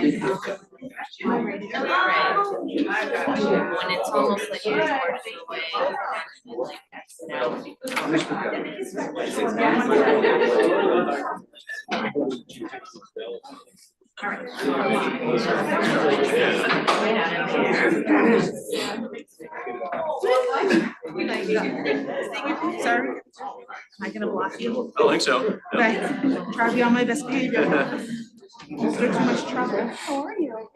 When it's almost like you're partially away, like Sorry. Am I gonna block you? I don't think so. Okay, try to be on my best behavior. Don't get too much trouble. How are you?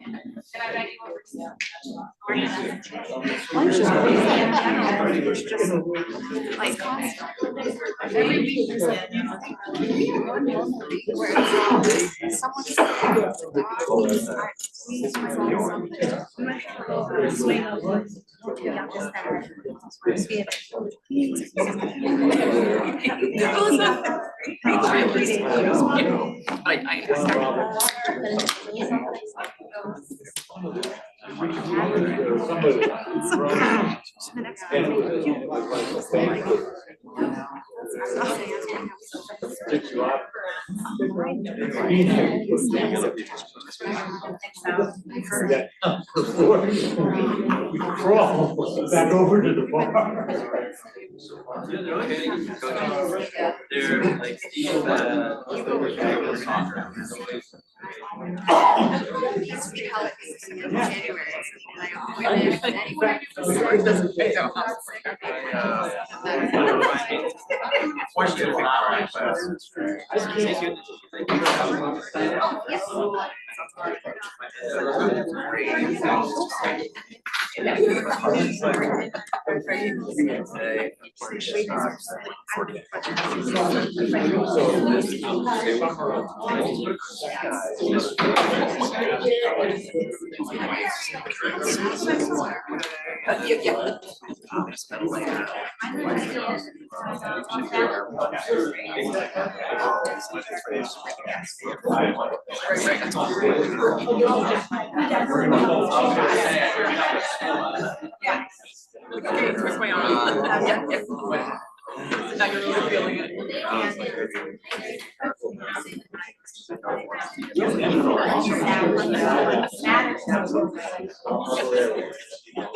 Lunch is always in general, it's just like every week there's like someone's Crawl back over to the bar. They're like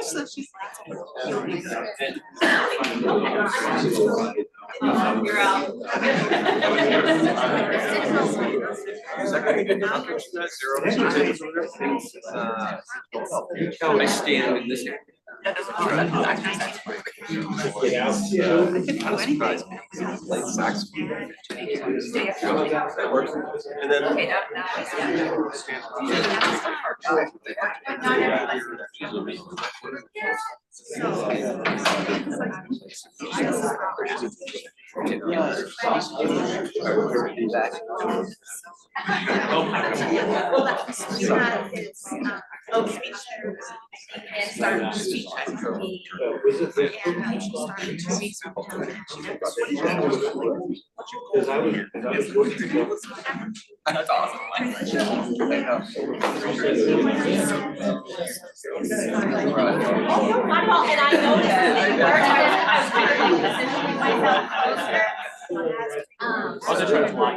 so she's you're out. I stand in this area. That doesn't mean I'm surprised. Like saxophone. That works. And then. Okay, now speech therapist and started speech therapy. And she started 2 weeks ago. That's awesome. And I know I was trying to fly.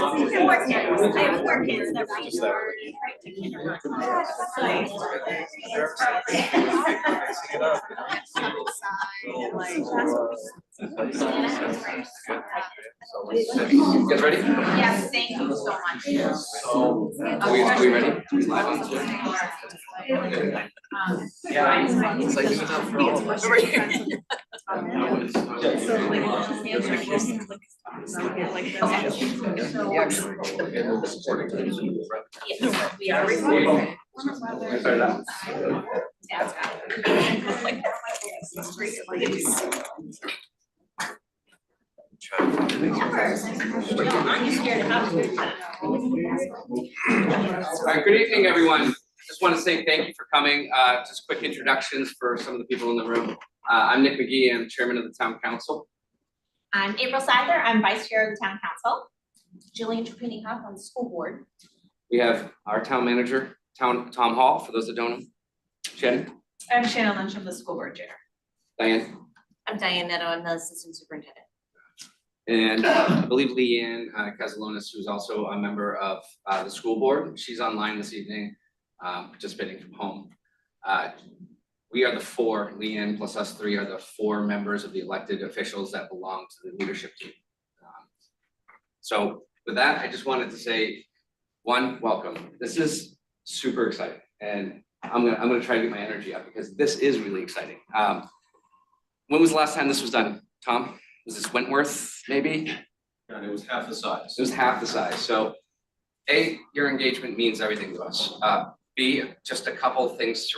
four kids. I have four kids that registered right to kindergarten. You guys ready? Yes, thank you so much. Are we ready? We live on Zoom? Yeah. It's like good enough for all of us. Yes, we are recording. Start it out. All right, good evening, everyone. Just want to say thank you for coming. Just quick introductions for some of the people in the room. I'm Nick McGee, I'm chairman of the town council. I'm April Sadler, I'm vice chair of the town council. Jillian Trapani Huff on the school board. We have our town manager, Tom Hall, for those that don't know. Shannon, I'm Shannon Lynch, I'm the school board chair. Diane, I'm Diane Netto, I'm the assistant superintendent. and I believe Leanne Casalonis, who's also a member of the school board. She's online this evening, participating from home. We are the four, Leanne plus us three are the four members of the elected officials that belong to the leadership team. So with that, I just wanted to say, one, welcome. This is super exciting, and I'm gonna try to get my energy up because this is really exciting. When was the last time this was done, Tom? Was this Wentworth, maybe? And it was half the size. It was half the size. So A, your engagement means everything to us. B, just a couple of things to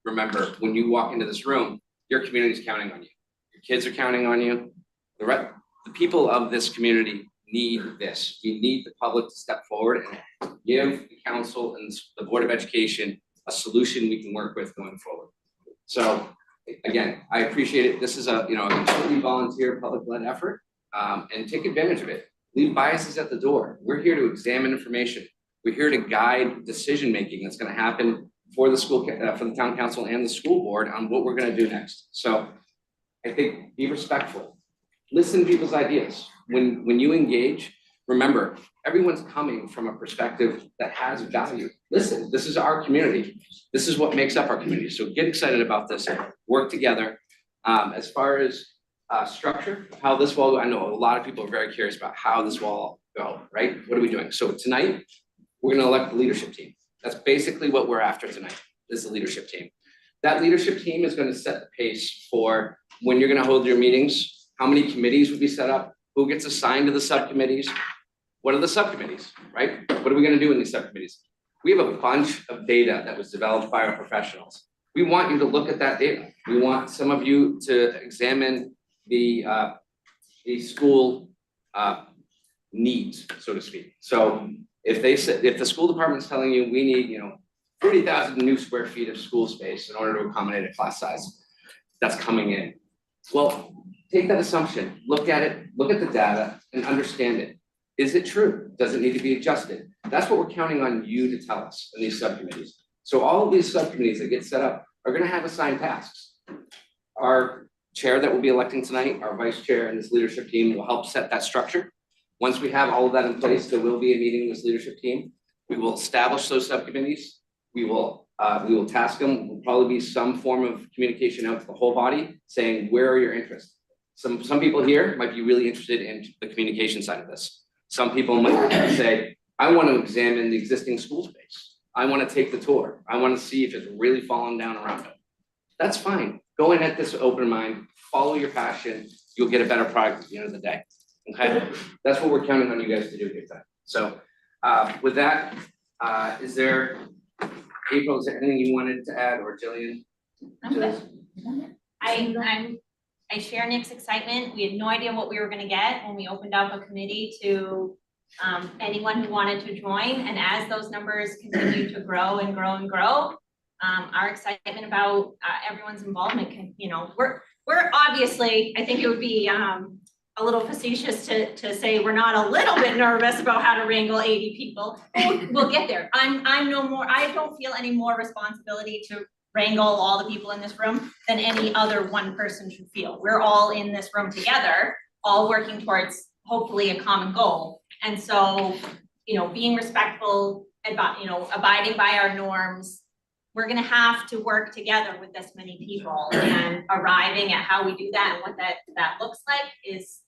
remember, when you walk into this room, your community's counting on you. Your kids are counting on you. The people of this community need this. We need the public to step forward and give the council and the Board of Education a solution we can work with going forward. So again, I appreciate it. This is a completely volunteer, public-led effort, and take advantage of it. Leave biases at the door. We're here to examine information. We're here to guide decision-making that's going to happen for the school, for the town council and the school board on what we're going to do next. So I think be respectful. Listen to people's ideas. When you engage, remember, everyone's coming from a perspective that has value. Listen, this is our community. This is what makes up our community. So get excited about this, work together. As far as structure, how this will go, I know a lot of people are very curious about how this will all go, right? What are we doing? So tonight, we're gonna elect the leadership team. That's basically what we're after tonight, is the leadership team. That leadership team is gonna set the pace for when you're gonna hold your meetings, how many committees will be set up, who gets assigned to the subcommittees, what are the subcommittees, right? What are we gonna do in these subcommittees? We have a bunch of data that was developed by our professionals. We want you to look at that data. We want some of you to examine the school needs, so to speak. So if the school department's telling you we need, 30,000 new square feet of school space in order to accommodate a class size that's coming in. Well, take that assumption, look at it, look at the data and understand it. Is it true? Does it need to be adjusted? That's what we're counting on you to tell us in these subcommittees. So all of these subcommittees that get set up are gonna have assigned tasks. Our chair that we'll be electing tonight, our vice chair and this leadership team will help set that structure. Once we have all of that in place, there will be a meeting with this leadership team. We will establish those subcommittees. We will task them. Will probably be some form of communication out to the whole body saying, where are your interests? Some people here might be really interested in the communication side of this. Some people might say, I want to examine the existing school space. I want to take the tour. I want to see if it's really falling down around it. That's fine. Go in at this open mind, follow your passion. You'll get a better product at the end of the day. Okay, that's what we're counting on you guys to do here tonight. So with that, is there, April, is there anything you wanted to add, or Jillian? I'm good. I share Nick's excitement. We had no idea what we were gonna get when we opened up a committee to anyone who wanted to join. And as those numbers continue to grow and grow and grow, our excitement about everyone's involvement can, we're obviously, I think it would be a little facetious to say we're not a little bit nervous about how to wrangle 80 people. We'll get there. I don't feel any more responsibility to wrangle all the people in this room than any other one person should feel. We're all in this room together, all working towards hopefully a common goal. And so, being respectful, abiding by our norms, we're gonna have to work together with this many people, and arriving at how we do that and what that looks like is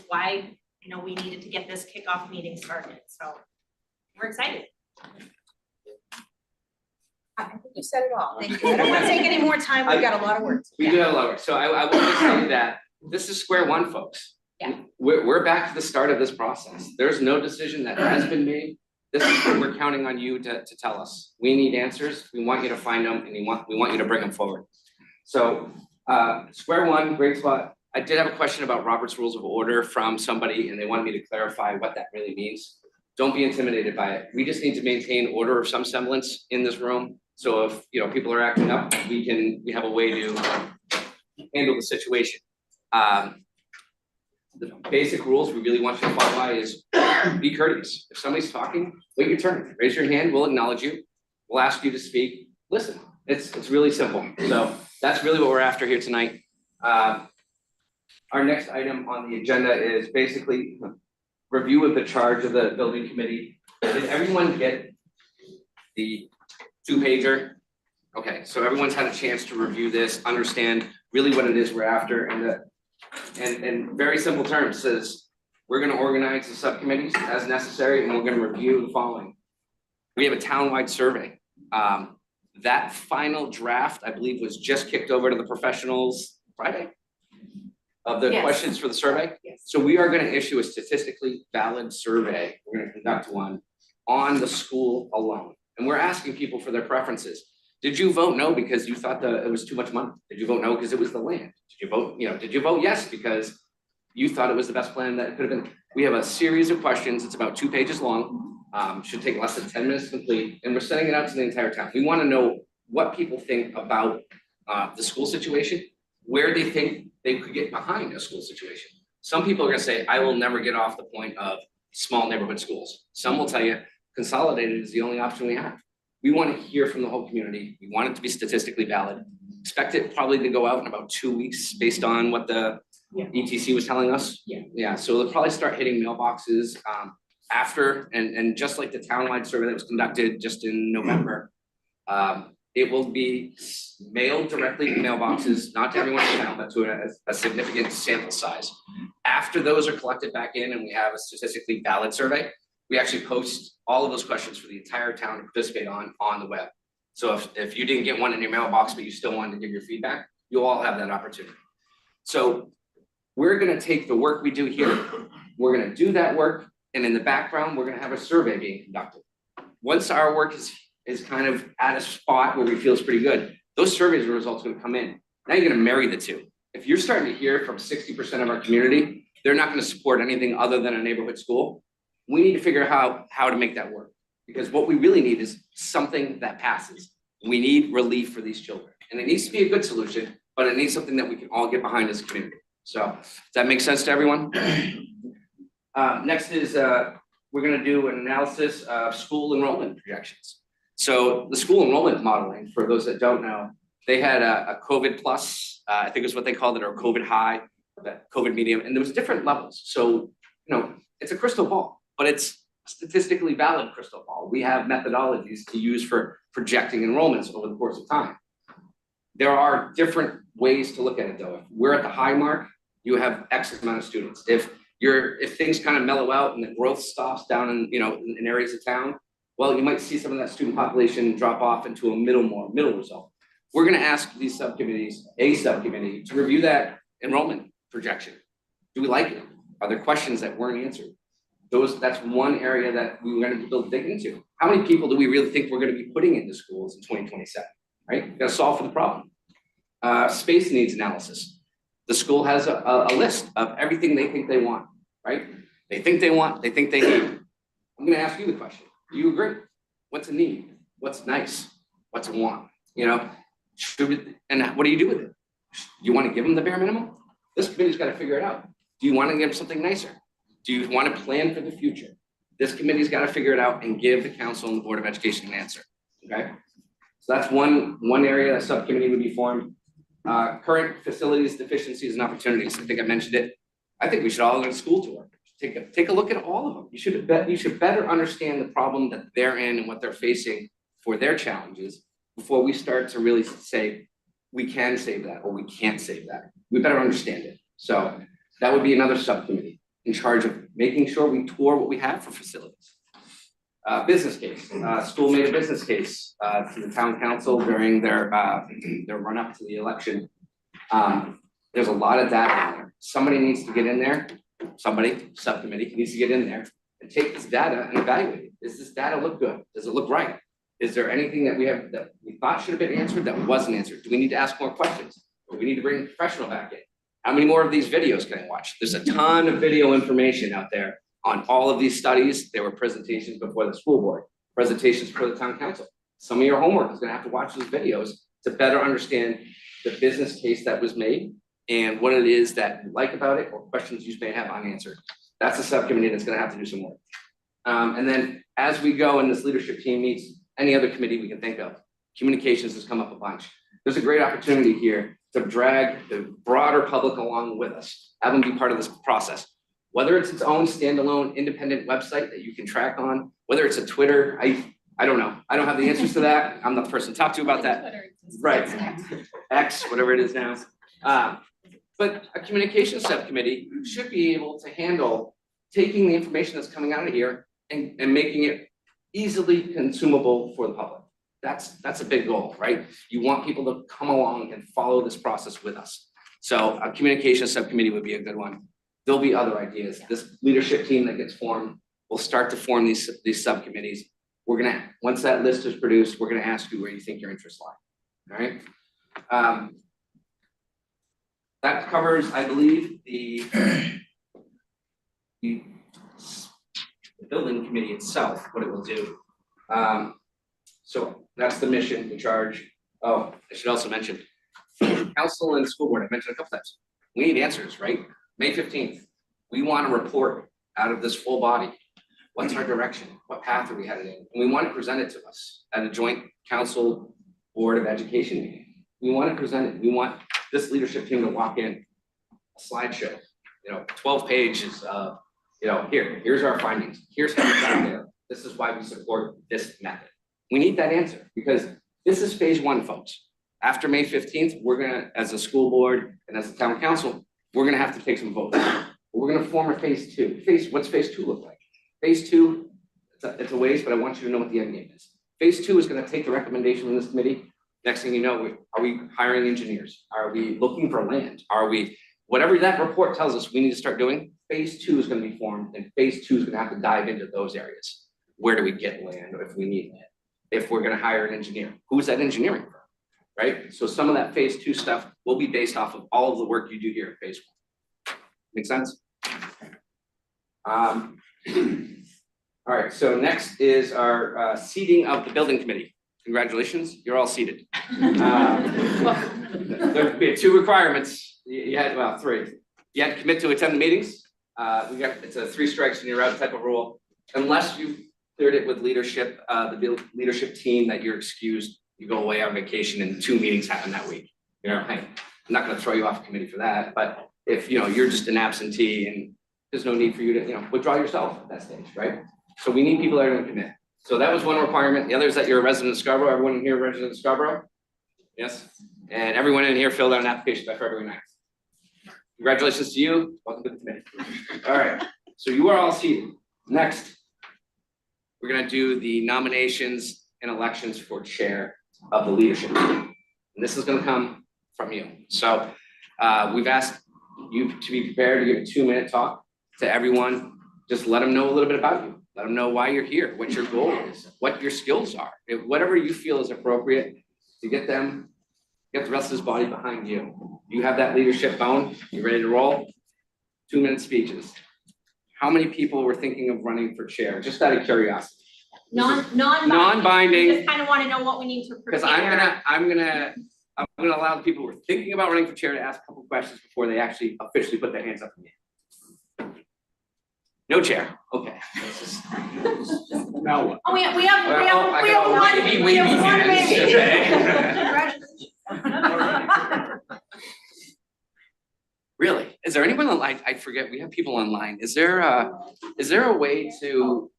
why, we needed to get this kickoff meeting started, so we're excited. I think you said it all. Thank you. I don't want to take any more time. We've got a lot of work. We do have a lot of work, so I want to say that this is square one, folks. Yeah. We're back to the start of this process. There's no decision that has been made. This is what we're counting on you to tell us. We need answers. We want you to find them, and we want you to bring them forward. So, square one, great spot. I did have a question about Robert's Rules of Order from somebody, and they wanted me to clarify what that really means. Don't be intimidated by it. We just need to maintain order of some semblance in this room. So if, people are acting up, we have a way to handle the situation. The basic rules we really want you to follow by is be courteous. If somebody's talking, wait your turn. Raise your hand, we'll acknowledge you. We'll ask you to speak. Listen, it's really simple. So that's really what we're after here tonight. Our next item on the agenda is basically review of the charge of the building committee. Did everyone get the 2-pager? Okay, so everyone's had a chance to review this, understand really what it is we're after, and very simple terms says, we're gonna organize the subcommittees as necessary, and we're gonna review the following. We have a townwide survey. That final draft, I believe, was just kicked over to the professionals Friday of the Yes. questions for the survey. Yes. So we are gonna issue a statistically valid survey. We're gonna conduct one on the school alone. And we're asking people for their preferences. Did you vote no because you thought that it was too much money? Did you vote no because it was the land? Did you vote yes because you thought it was the best plan that it could have been? We have a series of questions. It's about 2 pages long. Should take less than 10 minutes to complete. And we're sending it out to the entire town. We want to know what people think about the school situation, where they think they could get behind a school situation. Some people are gonna say, I will never get off the point of small neighborhood schools. Some will tell you, consolidated is the only option we have. We want to hear from the whole community. We want it to be statistically valid. Expect it probably to go out in about 2 weeks based on what the Yeah. ETC was telling us. Yeah. Yeah, so they'll probably start hitting mailboxes after, and just like the townwide survey that was conducted just in November. It will be mailed directly to mailboxes, not to everyone's town, but to a significant sample size. After those are collected back in and we have a statistically valid survey, we actually post all of those questions for the entire town to participate on the web. So if you didn't get one in your mailbox, but you still wanted to give your feedback, you'll all have that opportunity. So we're gonna take the work we do here, we're gonna do that work, and in the background, we're gonna have a survey being conducted. Once our work is kind of at a spot where we feel it's pretty good, those surveys results are gonna come in. Now you're gonna marry the two. If you're starting to hear from 60% of our community, they're not gonna support anything other than a neighborhood school, we need to figure out how to make that work. Because what we really need is something that passes. We need relief for these children. And it needs to be a good solution, but it needs something that we can all get behind as a community. So, does that make sense to everyone? Next is, we're gonna do an analysis of school enrollment projections. So the school enrollment modeling, for those that don't know, they had a COVID plus, I think is what they called it, or COVID high, that COVID medium, and there was different levels. So, it's a crystal ball, but it's statistically valid crystal ball. We have methodologies to use for projecting enrollments over the course of time. There are different ways to look at it though. If we're at the high mark, you have X amount of students. If things kind of mellow out and the growth stops down in, in areas of town, well, you might see some of that student population drop off into a middle result. We're gonna ask these subcommittees, a subcommittee, to review that enrollment projection. Do we like it? Are there questions that weren't answered? That's one area that we were gonna dig into. How many people do we really think we're gonna be putting into schools in 2027, right? We gotta solve for the problem. Space needs analysis. The school has a list of everything they think they want, right? They think they want, they think they need. I'm gonna ask you the question. Do you agree? What's a need? What's nice? What's a want? And what do you do with it? Do you want to give them the bare minimum? This committee's got to figure it out. Do you want to give them something nicer? Do you want to plan for the future? This committee's got to figure it out and give the council and the Board of Education an answer, okay? So that's one area a subcommittee would be formed. Current facilities, deficiencies, and opportunities. I think I mentioned it. I think we should all go to school tour. take a look at all of them. You should better understand the problem that they're in and what they're facing for their challenges before we start to really say, we can save that or we can't save that. We better understand it. So that would be another subcommittee in charge of making sure we tour what we have for facilities. Business case, school made a business case to the town council during their run up to the election. There's a lot of data in there. Somebody needs to get in there, subcommittee needs to get in there and take this data and evaluate it. Does this data look good? Does it look right? Is there anything that we thought should have been answered that wasn't answered? Do we need to ask more questions? Or we need to bring a professional back in? How many more of these videos can I watch? There's a ton of video information out there on all of these studies. There were presentations before the school board, presentations for the town council. Some of your homework is gonna have to watch those videos to better understand the business case that was made and what it is that you like about it or questions you may have unanswered. That's a subcommittee that's gonna have to do some work. And then as we go and this leadership team meets any other committee we can think of, communications has come up a bunch. There's a great opportunity here to drag the broader public along with us, have them be part of this process. Whether it's its own standalone independent website that you can track on, whether it's a Twitter, I don't know. I don't have the answers to that. I'm not the person to talk to about that. Right, X, whatever it is now. But a communications subcommittee should be able to handle taking the information that's coming out of here and making it easily consumable for the public. That's a big goal, right? You want people to come along and follow this process with us. So a communications subcommittee would be a good one. There'll be other ideas. This leadership team that gets formed will start to form these subcommittees. Once that list is produced, we're gonna ask you where you think your interests lie, all right? That covers, I believe, the building committee itself, what it will do. So that's the mission, the charge. Oh, I should also mention, council and school board, I mentioned a couple times. We need answers, right? May 15th, we want a report out of this full body. What's our direction? What path are we headed in? And we want to present it to us at a joint council board of education meeting. We want to present it. We want this leadership team to walk in, a slideshow, 12 pages of, here's our findings. Here's how we got there. This is why we support this method. We need that answer because this is phase one, folks. After May 15th, we're gonna, as a school board and as a town council, we're gonna have to take some votes. We're gonna form a phase two. What's phase two look like? Phase two, it's a ways, but I want you to know what the end game is. Phase two is gonna take the recommendation from this committee. Next thing you know, are we hiring engineers? Are we looking for land? Whatever that report tells us we need to start doing, phase two is gonna be formed and phase two is gonna have to dive into those areas. Where do we get land if we need land? If we're gonna hire an engineer, who's that engineering firm, right? So some of that phase two stuff will be based off of all of the work you do here in phase one. Make sense? All right, so next is our seating of the building committee. Congratulations, you're all seated. There'd be 2 requirements. You had, well, 3. You had to commit to attend the meetings. It's a 3 strikes and you're out type of rule. Unless you've cleared it with leadership, the leadership team that you're excused, you go away on vacation and 2 meetings happen that week. Hey, I'm not gonna throw you off committee for that, but if you're just an absentee and there's no need for you to withdraw yourself at that stage, right? So we need people that are gonna commit. So that was one requirement. The other is that you're a resident of Scarborough. Everyone in here a resident of Scarborough? Yes? And everyone in here filled out an application by February 9th. Congratulations to you. Welcome to the committee. All right, so you are all seated. Next, we're gonna do the nominations and elections for chair of the leadership team. And this is gonna come from you. So we've asked you to be prepared to give a 2-minute talk to everyone. Just let them know a little bit about you. Let them know why you're here, what your goal is, what your skills are, whatever you feel is appropriate to get the rest of this body behind you. You have that leadership bone, you ready to roll? 2-minute speeches. How many people were thinking of running for chair, just out of curiosity? Non-binding. Just kind of want to know what we need to prepare. Because I'm gonna allow the people who are thinking about running for chair to ask a couple questions before they actually officially put their hands up in the air. No chair, okay. Now what? Oh, we have one. Really? Is there anyone the, I forget, we have people online. Is there a way to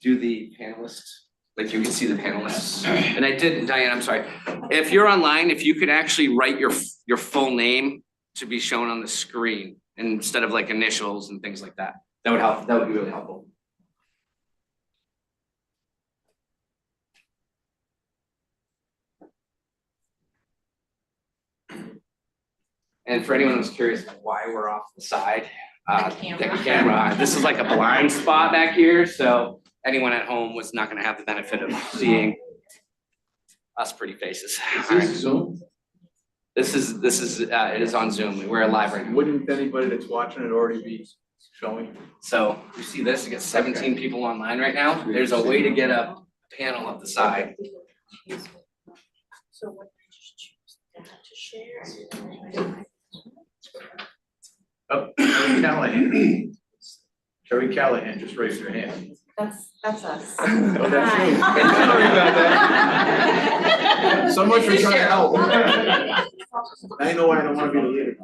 do the panelists? Like you can see the panelists, and I did, Diane, I'm sorry. If you're online, if you could actually write your full name to be shown on the screen instead of like initials and things like that, that would help, that would be really helpful. And for anyone who's curious why we're off the side, The camera. the camera, this is like a blind spot back here, so anyone at home was not gonna have the benefit of seeing us pretty faces. All right. Zoom? This is, it is on Zoom, we're live right now. Wouldn't anybody that's watching it already be showing? So you see this, you get 17 people online right now. There's a way to get a panel up the side. So what, just choose that to share? Oh, Terry Callahan. Terry Callahan, just raised your hand. That's us. Oh, that's you. Sorry about that. So much for trying to help. I know I don't wanna be the leader.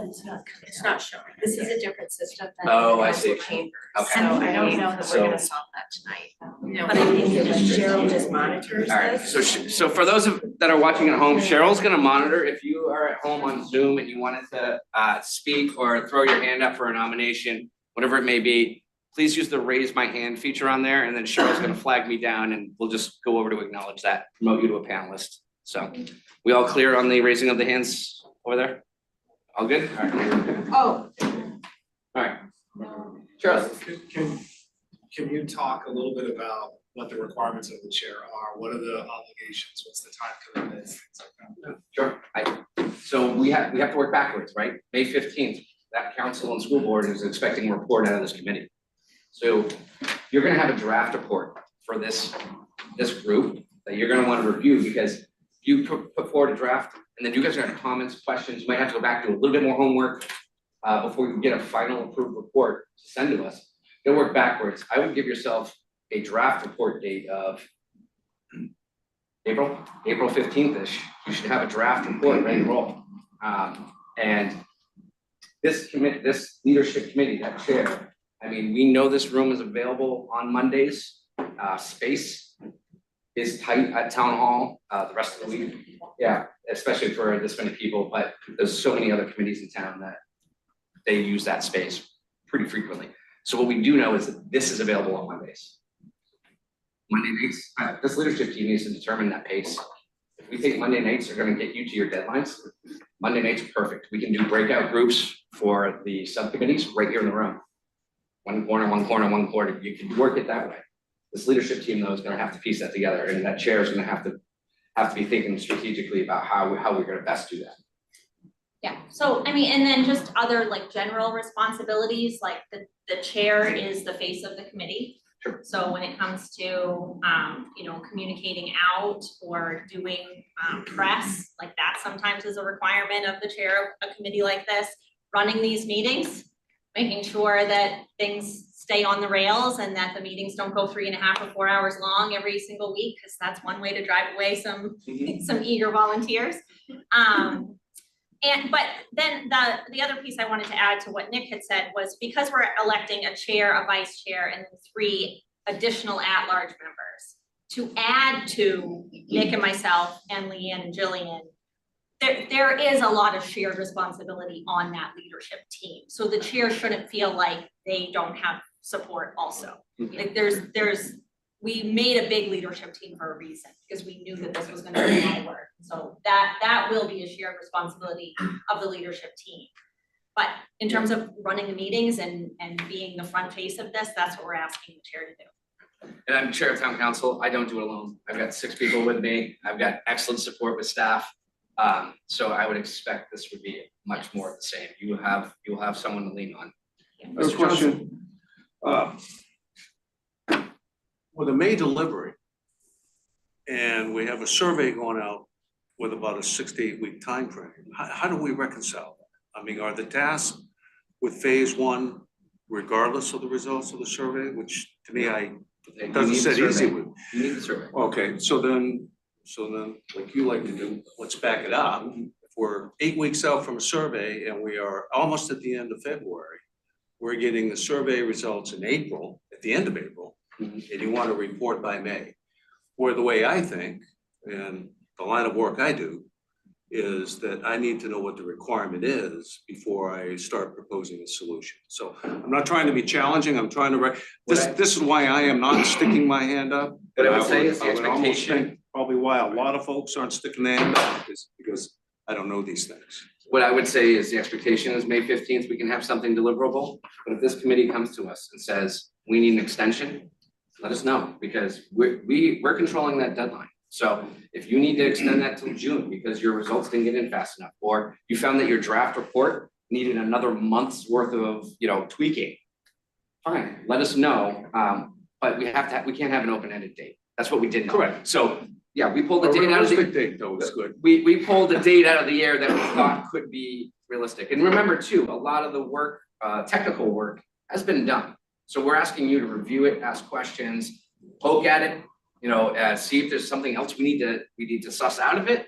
It's not showing. This is a different system than Oh, the I see. council chambers. Okay. So I don't know that we're So- gonna solve that tonight. No, but I think that Cheryl just monitors All right, this. so for those that are watching at home, Cheryl's gonna monitor. If you are at home on Zoom and you wanted to speak or throw your hand up for a nomination, whatever it may be, please use the raise my hand feature on there, and then Cheryl's gonna flag me down and we'll just go over to acknowledge that, promote you to a panelist. So, we all clear on the raising of the hands over there? All good? All right. Oh. All right. Cheryl. Can you talk a little bit about what the requirements of the chair are? What are the obligations? What's the time commitment, things like that? Sure. So we have to work backwards, right? May 15th, that council and school board is expecting a report out of this committee. So you're gonna have a draft report for this group that you're gonna wanna review, because you put forward a draft and then you guys are gonna have comments, questions, you might have to go back, do a little bit more homework before you get a final approved report to send to us. You'll work backwards. I would give yourself a draft report date of April 15th-ish. You should have a draft report ready to roll. And this leadership committee, that chair, I mean, we know this room is available on Mondays. Space is tight at town hall the rest of the week. Yeah, especially for this many people, but there's so many other committees in town that they use that space pretty frequently. So what we do know is that this is available on Mondays. Monday nights, this leadership team needs to determine that pace. If we think Monday nights are gonna get you to your deadlines, Monday nights are perfect. We can do breakout groups for the subcommittees right here in the room. One corner, one corner, one corner. You can work it that way. This leadership team though is gonna have to piece that together, and that chair is gonna have to be thinking strategically about how we're gonna best do that. Yeah, so I mean, and then just other like general responsibilities, like the chair is the face of the committee. Sure. So when it comes to, communicating out or doing press, like that sometimes is a requirement of the chair of a committee like this, running these meetings, making sure that things stay on the rails and that the meetings don't go 3.5 or 4 hours long every single week, because that's one way to drive away some eager volunteers. But then the other piece I wanted to add to what Nick had said was, because we're electing a chair, a vice chair, and 3 additional at-large members, to add to Nick and myself and Leanne and Jillian, there is a lot of shared responsibility on that leadership team. So the chair shouldn't feel like they don't have support also. Like we made a big leadership team for a reason, because we knew that this was gonna be a lot of work. So that will be a shared responsibility of the leadership team. But in terms of running the meetings and being the front face of this, that's what we're asking the chair to do. And I'm chair of town council. I don't do it alone. I've got 6 people with me. I've got excellent support with staff. So I would expect this would be much more of the same. You'll have someone to lean on. First question. With a May delivery, and we have a survey going out with about a 6 to 8 week time frame, how do we reconcile that? I mean, are the tasks with phase 1 regardless of the results of the survey, which to me, it doesn't sit easy with. You need the survey. Okay, so then So then, like you like to do, let's back it up. If we're 8 weeks out from a survey and we are almost at the end of February, we're getting the survey results in April, at the end of April, and you want to report by May. Or the way I think, and the line of work I do, is that I need to know what the requirement is before I start proposing a solution. So I'm not trying to be challenging, I'm trying to, this is why I am not sticking my hand up. What I would say is the I would almost expectation- think Probably why a lot of folks aren't sticking their hand up is because I don't know these things. What I would say is the expectation is May 15th, we can have something deliverable. But if this committee comes to us and says, we need an extension, let us know, because we're controlling that deadline. So if you need to extend that till June because your results didn't get in fast enough, or you found that your draft report needed another month's worth of, tweaking, fine, let us know. But we can't have an open-ended date. That's what we did. Correct. So, yeah, we pulled the A date out of the. realistic date though is good. We pulled a date out of the air that we thought could be realistic. And remember too, a lot of the work, technical work has been done. So we're asking you to review it, ask questions, poke at it, see if there's something else we need to suss out of it.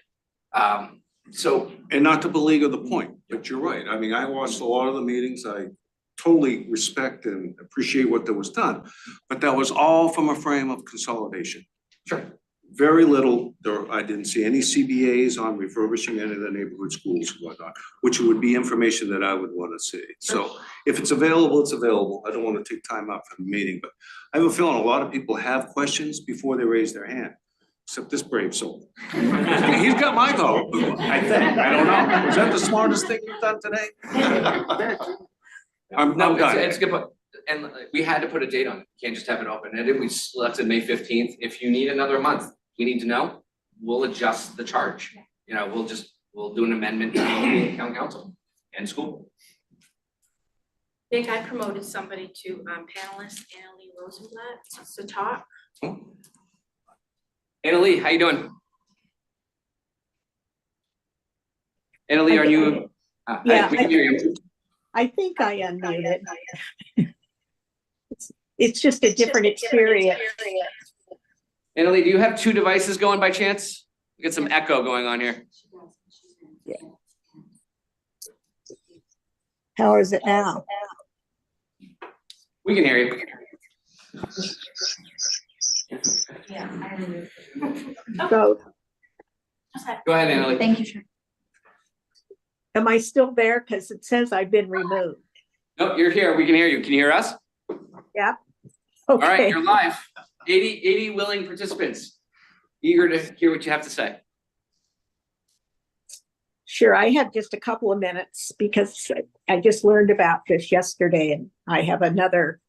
And not to belabor the point, but you're right. I mean, I watched a lot of the meetings. I totally respect and appreciate what that was done. But that was all from a frame of consolidation. Sure. Very little, I didn't see any CBAs on refurbishing any of the neighborhood schools and whatnot, which would be information that I would want to see. So if it's available, it's available. I don't want to take time out from the meeting, but I have a feeling a lot of people have questions before they raise their hand, except this brave soul. He's got my vote, I think. I don't know. Was that the smartest thing you've done today? I'm No, done. it's a good point. And we had to put a date on it. You can't just have it open-ended. We selected May 15th. If you need another month, we need to know, we'll adjust the charge. We'll do an amendment to the town council and school. Nick, I promoted somebody to panelist, Annalee Rosenblatt, to talk. Annalee, how you doing? Annalee, are you? Yeah, We can hear you. I think I unmuted. It's just a different experience. Annalee, do you have two devices going by chance? We got some echo going on here. How is it now? We can hear you. So Go ahead, Annalee. Thank you, Sharon. am I still there? Because it says I've been removed. Nope, you're here. We can hear you. Can you hear us? All right, Okay, you're live. 80 willing participants. Eager to hear what you have to say. sure. I have just a couple of minutes because I just learned about this yesterday and I have another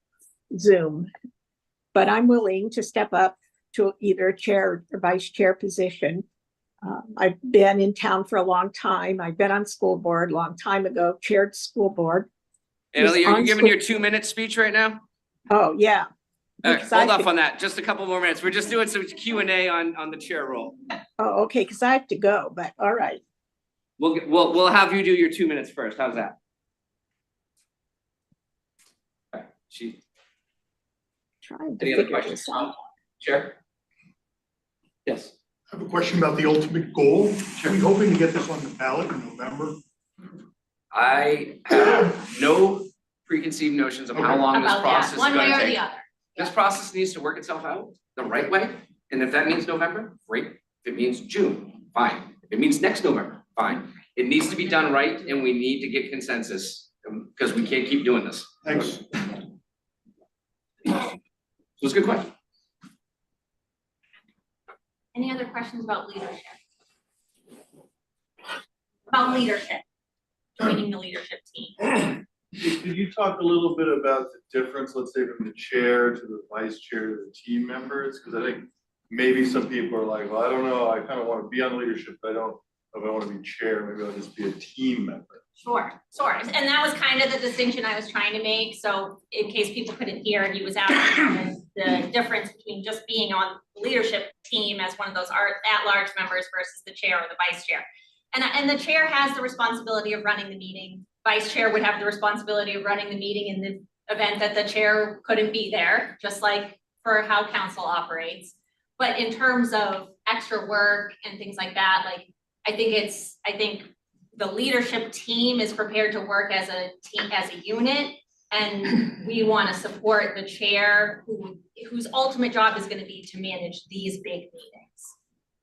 Zoom. But I'm willing to step up to either a chair or vice chair position. I've been in town for a long time. I've been on school board a long time ago, chaired school board. Annalee, are you on giving school- your 2-minute speech right now? Oh, yeah. All right, Because I hold off could- on that. Just a couple more minutes. We're just doing some Q&A on the chair role. Oh, okay, because I have to go, but all right. We'll have you do your 2 minutes first. How's that? All right, Trying to any other figure questions? this out. Chair? Yes. I have a question about the ultimate goal. Are we hoping to get this on the ballot in November? I have no preconceived notions of how long this About process that, is one way gonna or the take. other. This process needs to work itself out the right way, and if that means November, great. If it means June, fine. If it means next November, fine. It needs to be done right, and we need to get consensus, because we can't keep doing this. Thanks. So it's a good question. Any other questions about leadership? About leadership, joining the leadership team. Could you talk a little bit about the difference, let's say from the chair to the vice chair to the team members? Because I think maybe some people are like, well, I don't know, I kind of want to be on leadership, but I don't know if I want to be chair, maybe I'll just be a team member. Sure. And that was kind of the distinction I was trying to make. So in case people couldn't hear, he was asking the difference between just being on the leadership team as one of those at-large members versus the chair or the vice chair. And the chair has the responsibility of running the meeting. Vice chair would have the responsibility of running the meeting in the event that the chair couldn't be there, just like for how council operates. But in terms of extra work and things like that, like, I think the leadership team is prepared to work as a team, as a unit. And we want to support the chair whose ultimate job is gonna be to manage these big meetings.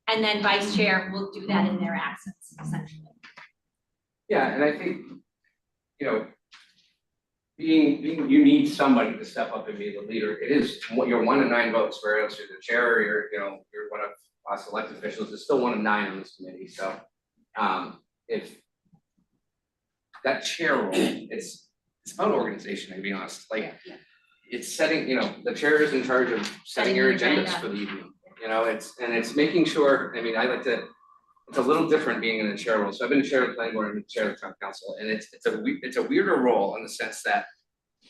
And then vice chair will do that in their absence, essentially. Yeah, and I think, you know, you need somebody to step up and be the leader. It is, you're 1 of 9 votes, whereas you're the chair, or you're one of us elected officials, it's still 1 of 9 on this committee, so. If that chair role, it's about organization, to be honest, like, it's setting, the chair is in charge of setting your agendas for the evening. It's making sure, it's a little different being in the chair role. So I've been chair of the planning board and chair of the town council, and it's a weirder role in the sense that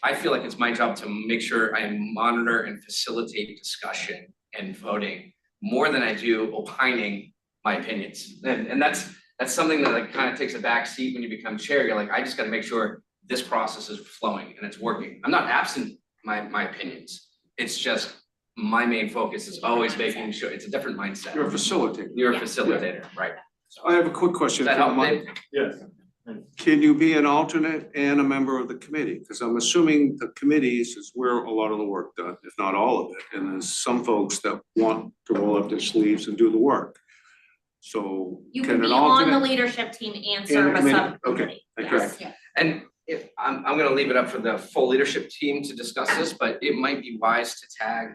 I feel like it's my job to make sure I monitor and facilitate discussion and voting more than I do opining my opinions. And that's something that like kind of takes a back seat when you become chair. You're like, I just got to make sure this process is flowing and it's working. I'm not absent my opinions. It's just my main focus is always making sure it's a different mindset. You're a facilitator. You're a facilitator, right? I have a quick question. Does that help, Dave? Yes. Can you be an alternate and a member of the committee? Because I'm assuming the committees is where a lot of the work done, if not all of it. And there's some folks that want to roll up their sleeves and do the work. So You can can an be on the alternate? leadership team and And serve the a committee. subcommittee. Okay, Yes. okay. And if, I'm gonna leave it up for the full leadership team to discuss this, but it might be wise to tag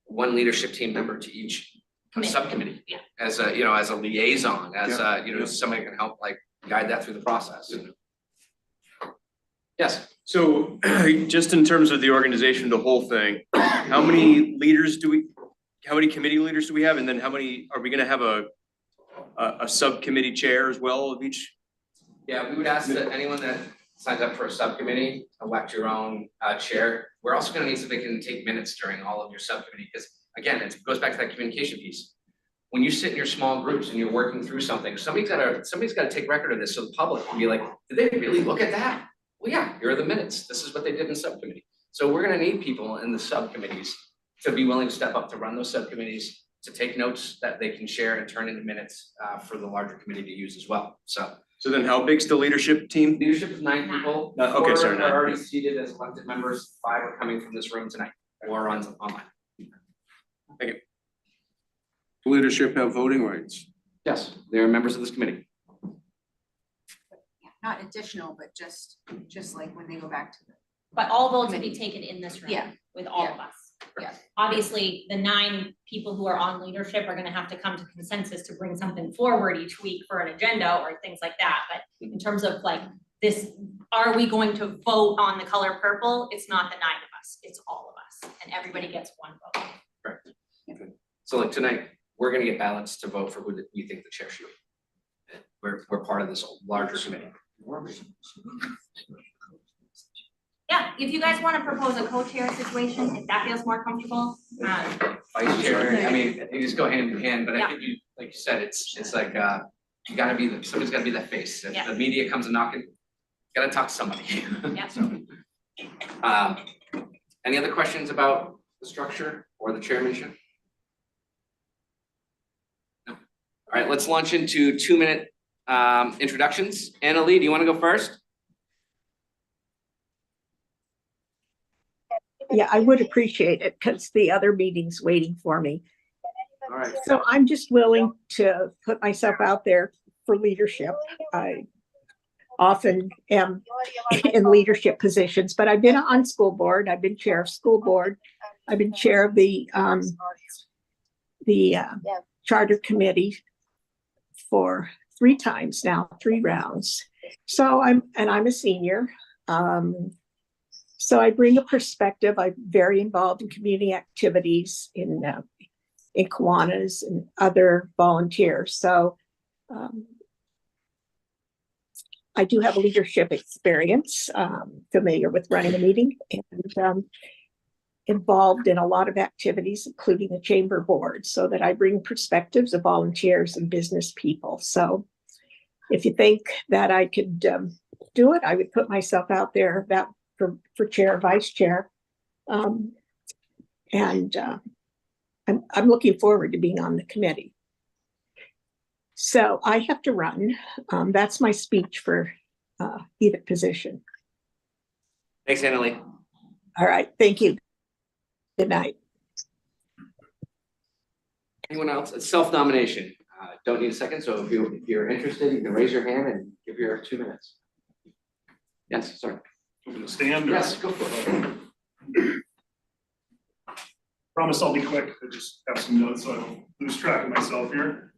one leadership team member to each Committee. subcommittee. Yeah. As a liaison, Yeah. somebody can help like guide that through the process. Yes, So just in terms of the organization, the whole thing, how many committee leaders do we have? And then how many, are we gonna have a subcommittee chair as well of each? yeah, we would ask that anyone that signs up for a subcommittee, elect your own chair. We're also gonna need somebody who can take minutes during all of your subcommittee, because again, it goes back to that communication piece. When you sit in your small groups and you're working through something, somebody's gotta take record of this, so the public can be like, did they really look at that? Well, yeah, here are the minutes. This is what they did in subcommittee. So we're gonna need people in the subcommittees to be willing to step up to run those subcommittees, to take notes that they can share and turn into minutes for the larger committee to use as well. So then how big's the leadership team? Leadership is 9 people. Okay, sorry, 4 are 9. already seated as elected members, 5 are coming from this room tonight, 4 on online. Leadership have voting rights. Yes, they are members of this committee. Not additional, but just like when they go back to the. But all votes will be taken in this room. Yeah. With all of us. Yeah. Obviously, the 9 people who are on leadership are gonna have to come to consensus to bring something forward each week for an agenda or things like that. But in terms of like this, are we going to vote on the color purple? It's not the 9 of us, it's all of us, and everybody gets 1 vote. Correct. Okay. So like tonight, we're gonna get ballots to vote for who we think the chair should be. We're part of this larger committee. Yeah, if you guys wanna propose a co-chair situation, if that feels more comfortable, Vice chair, I mean, you just go hand in hand, but I think you, like you said, it's like, you gotta be, somebody's gotta be that face. If Yeah. the media comes and knocking, you gotta talk to somebody. Yeah. So, any other questions about the structure or the chairmanship? No. All right, let's launch into 2-minute introductions. Annalee, do you wanna go first? Yeah, I would appreciate it because the other meeting's waiting for me. All right. So I'm just willing to put myself out there for leadership. I often am in leadership positions, but I've been on school board. I've been chair of school board. I've been chair of the charter committee for 3 times now, 3 rounds. So I'm a senior. So I bring a perspective. I'm very involved in community activities in Kiwanis and other volunteers. So I do have a leadership experience, familiar with running a meeting, and involved in a lot of activities, including the chamber board, so that I bring perspectives of volunteers and business people. So if you think that I could do it, I would put myself out there for chair, vice chair. And I'm looking forward to being on the committee. So I have to run. That's my speech for either position. Thanks, Annalee. All right, thank you. Good night. Anyone else? It's self-nomination. Don't need a second, so if you're interested, you can raise your hand and give your 2 minutes. Yes, sorry. I'm gonna stand. or- Yes, go for it. Promise I'll be quick. I just have some notes so I don't lose track of myself here.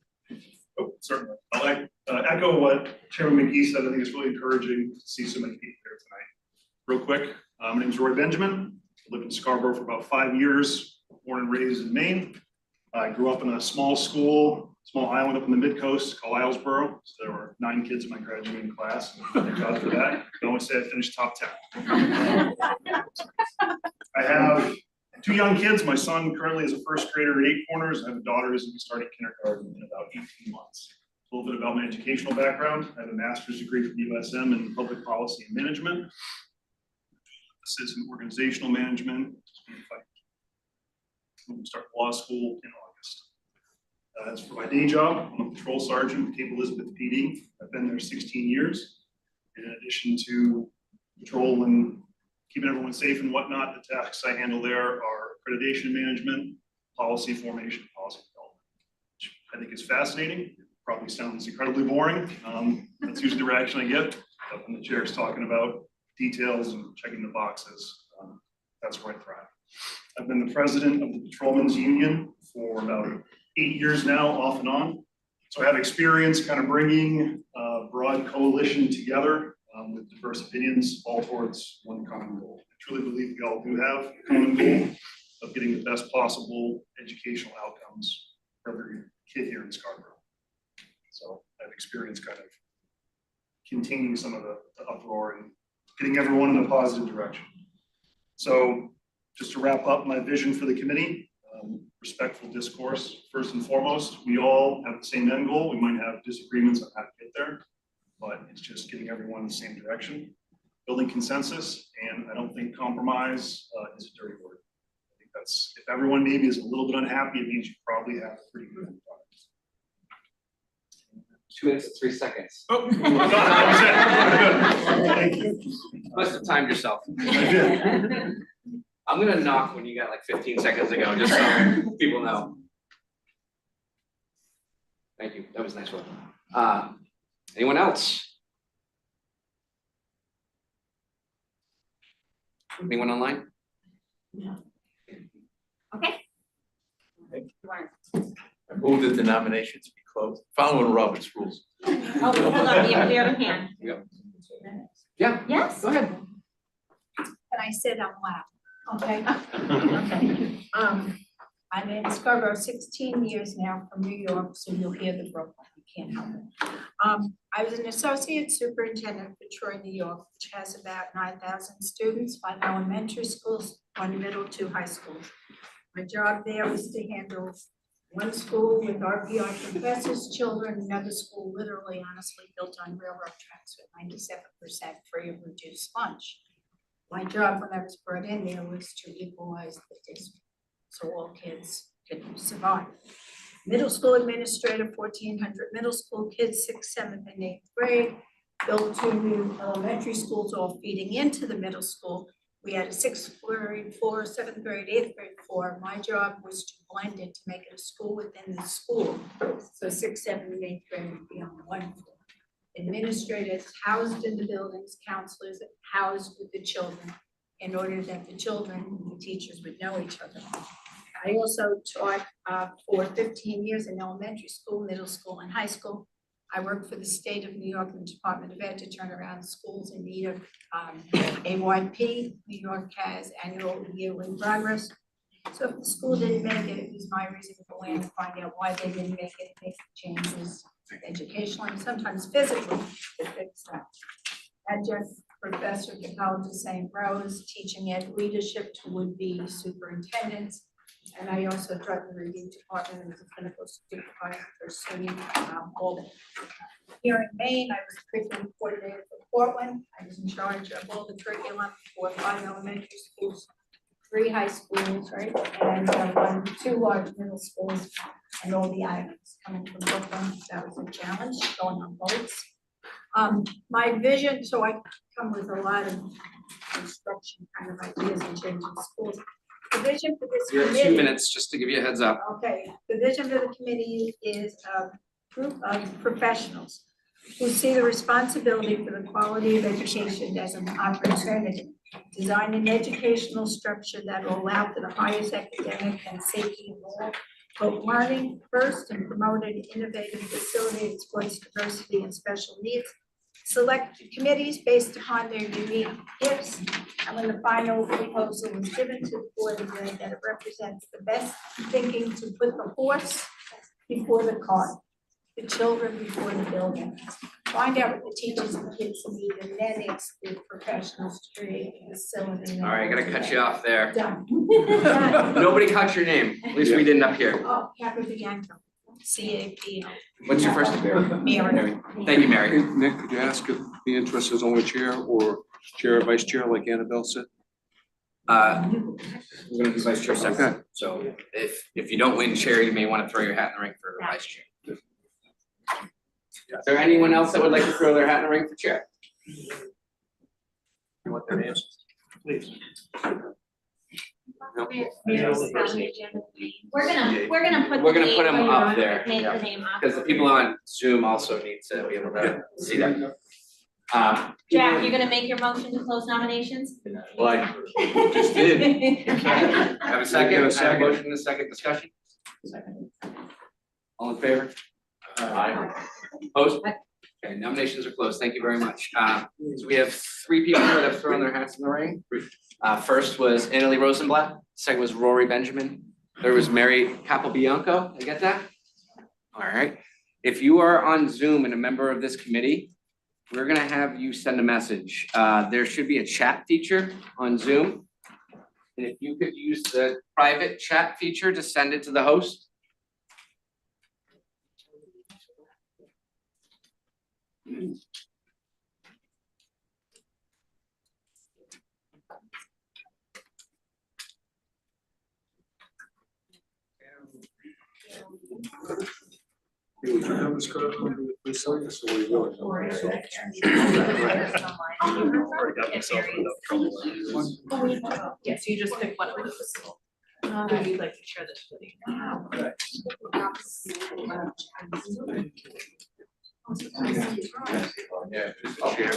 Oh, certainly. I'll echo what Chairman McGee said. I think it's really encouraging to see so many people here tonight. Real quick, my name's Roy Benjamin. I lived in Scarborough for about 5 years, born and raised in Maine. I grew up in a small school, small island up in the mid-coast called Islesboro. So there were 9 kids in my graduating class. Thank God for that. I can always say I finished top 10. I have 2 young kids. My son currently is a first grader at 8 Corners. I have a daughter who's going to start kindergarten in about 18 months. A little bit about my educational background. I have a master's degree from USM in public policy and management. This is in organizational management. I'm going to start law school in August. As for my day job, I'm a patrol sergeant with Cape Elizabeth PD. I've been there 16 years. In addition to patrol and keeping everyone safe and whatnot, the tasks I handle there are accreditation management, policy formation, policy development, which I think is fascinating. It probably sounds incredibly boring. That's usually the reaction I get when the chair is talking about details and checking the boxes. That's where I thrive. I've been the president of the Patrolmen's Union for about 8 years now, off and on. So I have experience kind of bringing a broad coalition together with diverse opinions, all towards one common goal. I truly believe we all do have a common goal of getting the best possible educational outcomes for every kid here in Scarborough. So I have experience kind of containing some of the uproar and getting everyone in a positive direction. So just to wrap up my vision for the committee, respectful discourse, first and foremost. We all have the same end goal. We might have disagreements on how to get there, but it's just getting everyone in the same direction, building consensus, and I don't think compromise is a dirty word. I think that's, if everyone maybe is a little bit unhappy, it means you probably have a pretty good product. 2 minutes and 3 seconds. Oh, that was it. Thank you. Must have timed yourself. I did. I'm gonna knock when you got like 15 seconds ago, just so people know. Thank you, that was a nice one. Anyone else? Anyone online? Okay. I move that the nominations be closed, following Robert's rules. Oh, hold on, we have a hand. Yeah, Yes. go ahead. And I said out loud, okay? Okay. I've been in Scarborough 16 years now from New York, so you'll hear the Brooklyn, you can't help it. I was an associate superintendent for Troy, New York, which has about 9,000 students, 5 elementary schools, 1 middle, 2 high schools. My job there was to handle 1 school with RPI professors' children, another school literally honestly built on railroad tracks with 97% free of reduced lunch. My job when I was brought in there was to equalize the district, so all kids could survive. Middle school administrator, 1,400 middle school kids, 6th, 7th, and 8th grade. Built 2 new elementary schools, all feeding into the middle school. We had a 6th grade floor, 7th grade, 8th grade floor. My job was to blend it to make it a school within the school. So 6th, 7th, and 8th grade would be on 1 floor. Administrators housed in the buildings, counselors housed with the children in order that the children and the teachers would know each other. I also taught for 15 years in elementary school, middle school, and high school. I worked for the state of New York and the Department of Ed to turn around schools in need of AYP. New York has annual yearly progress. So if the school didn't make it, it was my reason to go in and find out why they didn't make it, make changes educationally, and sometimes physically to fix that. Adjunct professor at the College of St. Rose, teaching ed leadership to would-be superintendents. And I also taught the review department as a clinical supervisor for SUNY Golden. Here in Maine, I was curriculum coordinator for Portland. I was in charge of all the curriculum for 5 elementary schools, 3 high schools, right? And 2 large middle schools and all the items coming from Brooklyn. That was a challenge going on boats. My vision, so I come with a lot of construction kind of ideas and changing schools. The vision for this You have committee. 2 minutes, just to give you a heads up. Okay, the vision for the committee is a group of professionals who see the responsibility for the quality of education as an opportunity. Design an educational structure that will allow for the highest academic and safety of all, both learning first and promote an innovative facility that supports diversity and special needs. Select committees based upon their unique gifts, and when the final proposal was given to the board, agreed that it represents the best thinking to put the horse before the cart, the children before the building. Find out what the teachers and kids need, and then it's the professionals to create the facility. All right, I gotta cut you off there. Done. Nobody caught your name, at least we didn't up here. Oh, Capobianco, CAPO. What's your first name? Mary. Thank you, Mary. Nick, could you ask if the interest is only chair or chair or vice chair like Annabelle said? We're gonna do vice chair Okay. second. So if you don't win chair, you may wanna throw your hat in the ring for vice chair. Is there anyone else that would like to throw their hat in the ring for chair? You want their names? Please. No? We're gonna put We're gonna the put name, them up there, make yeah. the name up. Because the people on Zoom also need to be able to see that. Jack, you're gonna make your motion to close nominations? Well, I just did. Have a second, I have a motion and a second discussion? All in favor? Opposed? Okay, nominations are closed, thank you very much. So we have 3 people that have thrown their hats in the ring. First was Annalee Rosenblatt, second was Rory Benjamin, third was Mary Capobianco, I get that? All right, if you are on Zoom and a member of this committee, we're gonna have you send a message. There should be a chat feature on Zoom. And if you could use the private chat feature to send it to the host. Already got myself in enough trouble. Yes, you just pick one of those. Who you'd like to share this with Yeah, I'll share.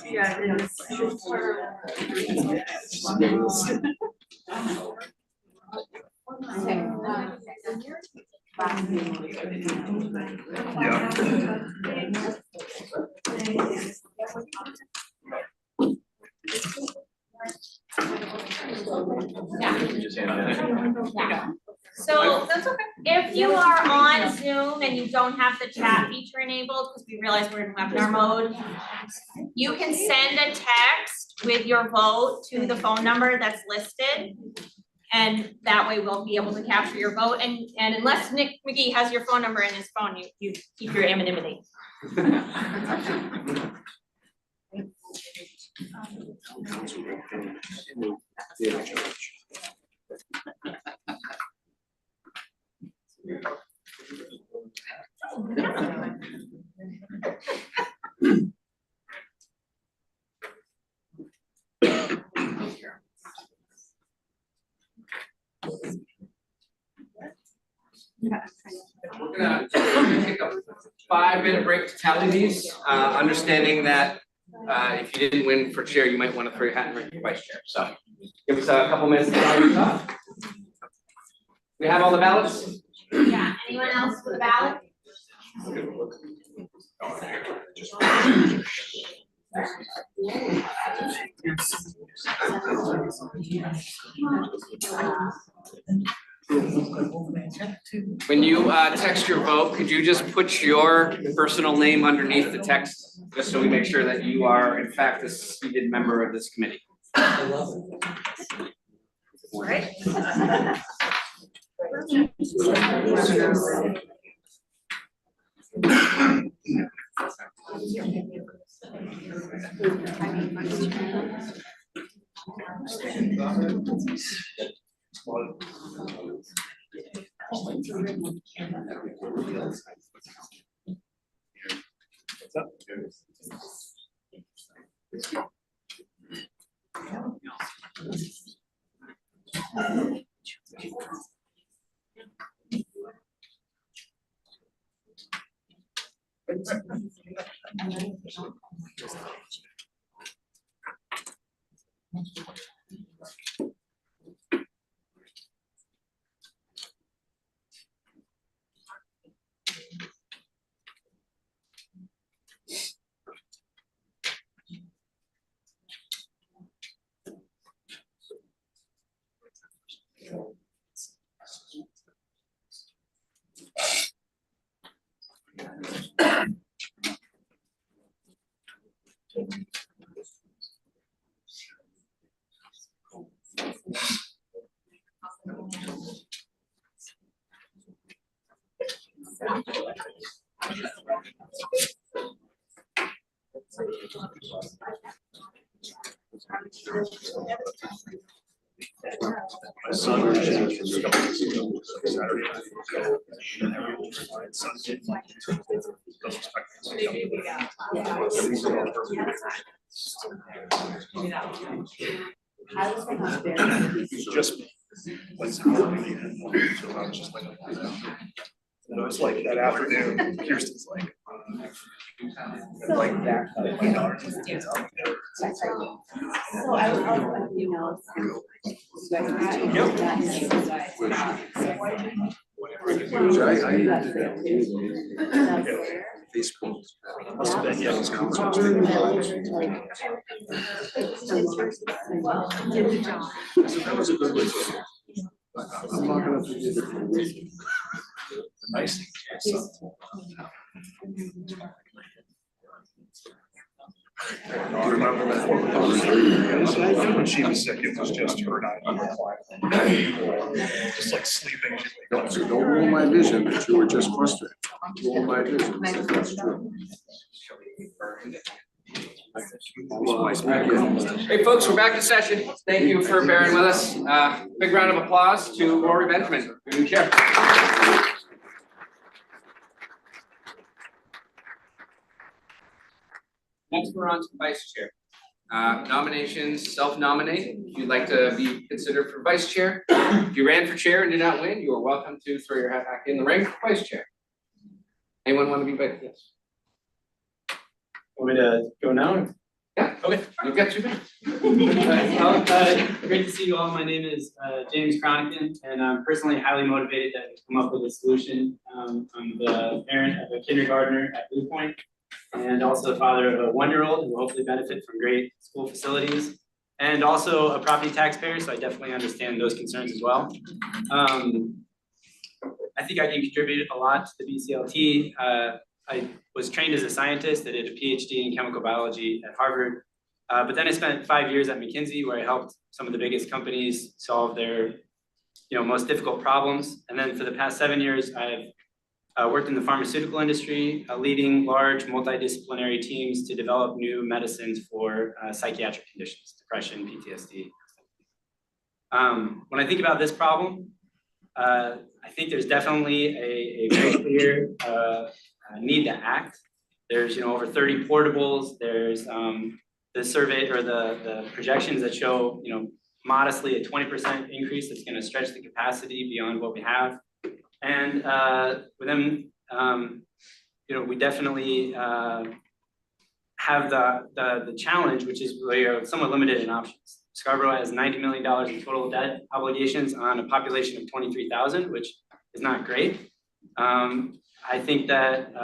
Yeah, it is. Yeah. So that's okay. If you are on Zoom and you don't have the chat feature enabled, because we realize we're in webinar mode, you can send a text with your vote to the phone number that's listed. And that way we'll be able to capture your vote. And unless Nick McGee has your phone number in his phone, you keep your anonymity. We're gonna take a 5-minute break to tally these, understanding that if you didn't win for chair, you might want to throw your hat in the ring for vice chair. So give us a couple minutes to tally these up. We have all the ballots? Yeah, anyone else with a ballot? When you text your vote, could you just put your personal name underneath the text, just so we make sure that you are in fact a seated member of this committee? Right. My son was just a couple weeks ago, Saturday night. My son did like doesn't expect just what's happening. So I was just like, and it was like that afternoon, Kirsten's like, like that, my daughter. So I'll you know. Facebook. Must have been, yeah, his concert. That was a good way to. I'm not gonna forget it for a week. Nice. I remember that when she was sick, it was just her and I. Just like sleeping. Don't ruin my vision that you were just frustrated. Ruin my vision. That's true. Hey, folks, we're back in session. Thank you for bearing with us. Big round of applause to Rory Benjamin, new chair. Next, we're on to vice chair. Nominations, self-nominate. If you'd like to be considered for vice chair. If you ran for chair and did not win, you are welcome to throw your hat back in the ring for vice chair. Anyone want to be vice? Yes. Want me to go now? Yeah, okay, you've got 2 minutes. Great to see you all. My name is James Cronican, and I'm personally highly motivated to come up with a solution. I'm the parent of a kindergartner at Blue Point, and also the father of a 1-year-old who will hopefully benefit from great school facilities, and also a property taxpayer, so I definitely understand those concerns as well. I think I can contribute a lot to the BCLT. I was trained as a scientist. I did a PhD in chemical biology at Harvard. But then I spent 5 years at McKinsey, where I helped some of the biggest companies solve their most difficult problems. And then for the past 7 years, I've worked in the pharmaceutical industry, leading large multidisciplinary teams to develop new medicines for psychiatric conditions, depression, PTSD. When I think about this problem, I think there's definitely a very clear need to act. There's over 30 portables. There's the survey or the projections that show modestly a 20% increase that's going to stretch the capacity beyond what we have. And with them, we definitely have the challenge, which is we are somewhat limited in options. Scarborough has $90 million in total debt obligations on a population of 23,000, which is not great. I think that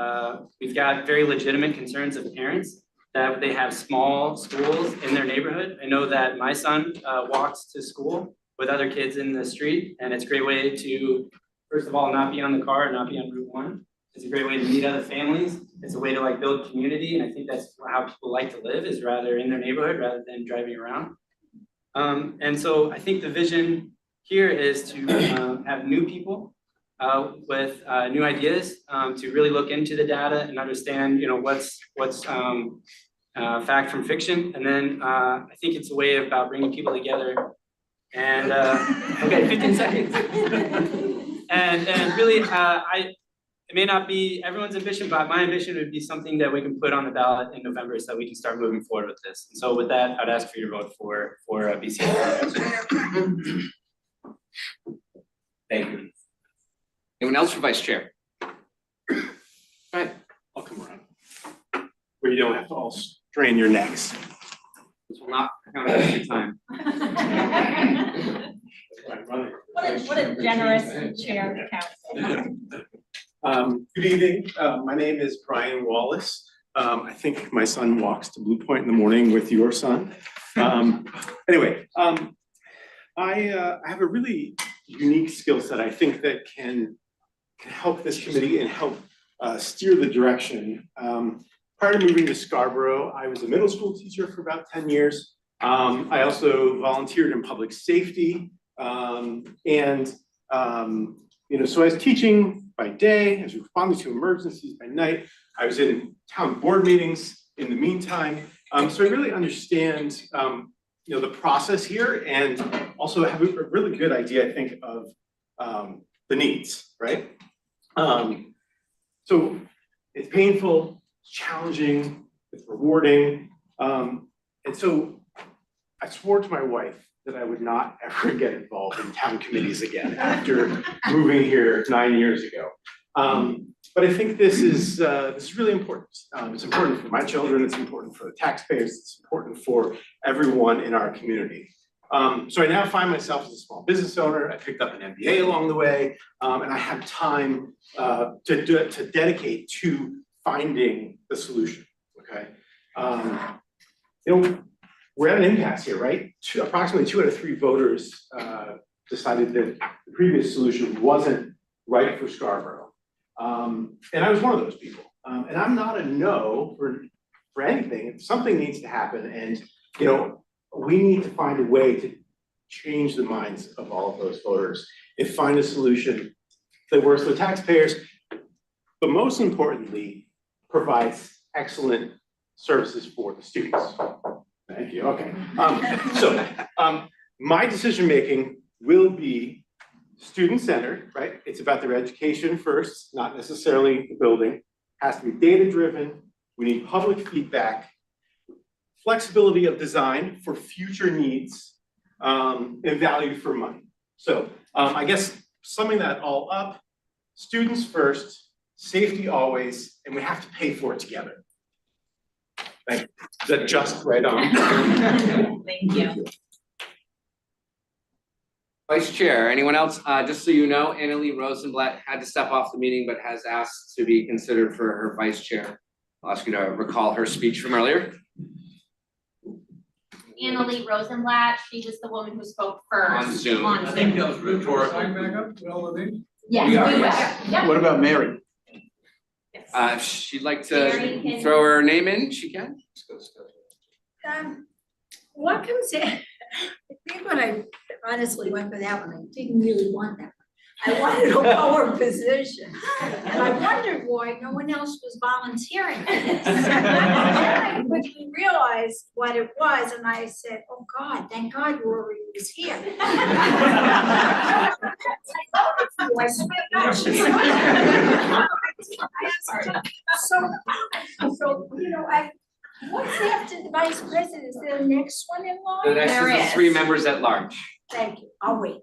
we've got very legitimate concerns of parents that they have small schools in their neighborhood. I know that my son walks to school with other kids in the street, and it's a great way to, first of all, not be on the car, not be on Route 1. It's a great way to meet other families. It's a way to build community, and I think that's how people like to live, is rather in their neighborhood rather than driving around. And so I think the vision here is to have new people with new ideas, to really look into the data and understand, what's fact from fiction, and then I think it's a way about bringing people together. And okay, 15 seconds. And really, it may not be everyone's ambition, but my ambition would be something that we can put on the ballot in November so that we can start moving forward with this. And so with that, I'd ask for your vote for BC. Thank you. Anyone else for vice chair? Go ahead. I'll come around. Where you don't have to all strain your necks. This will not count as your time. What a generous chair of council. Good evening. My name is Brian Wallace. I think my son walks to Blue Point in the morning with your son. Anyway, I have a really unique skill set, I think, that can help this committee and help steer the direction. Prior to moving to Scarborough, I was a middle school teacher for about 10 years. I also volunteered in public safety. So I was teaching by day, I was responding to emergencies by night. I was in town board meetings in the meantime. So I really understand the process here, and also have a really good idea, I think, of the needs, right? So it's painful, it's challenging, it's rewarding. And so I swore to my wife that I would not ever get involved in town committees again after moving here 9 years ago. But I think this is really important. It's important for my children, it's important for the taxpayers, it's important for everyone in our community. So I now find myself as a small business owner. I picked up an MBA along the way, and I have time to dedicate to finding the solution, okay? We're at an impasse here, right? Approximately 2 out of 3 voters decided that the previous solution wasn't right for Scarborough. And I was one of those people. And I'm not a no for anything. Something needs to happen, and we need to find a way to change the minds of all of those voters and find a solution that works for the taxpayers, but most importantly, provides excellent services for the students. Thank you. Okay. My decision-making will be student-centered, right? It's about their education first, not necessarily the building. It has to be data-driven. We need public feedback, flexibility of design for future needs, and value for money. So I guess summing that all up, students first, safety always, and we have to pay for it together. Thank you. Is that just right on? Thank you. Vice Chair, anyone else? Just so you know, Annalee Rosenblatt had to step off the meeting, but has asked to be considered for her Vice Chair. I'll ask you to recall her speech from earlier. Annalee Rosenblatt, she was the woman who spoke first. On Zoom. On I think Zoom. that was rhetorical. Yes, We are, we will. yes. Yep. What about Mary? Yes. If she'd like Mary to can- throw her name in, she can. What comes in, I think when I honestly went for that one, I didn't really want that one. I wanted a lower position, and I wondered why no one else was volunteering for this. And then I quickly realized what it was, and I said, oh God, thank God Rory was here. I So, what's after the vice president? Is there a next one in line? The next There is the is. 3 members at large. Thank you, I'll wait.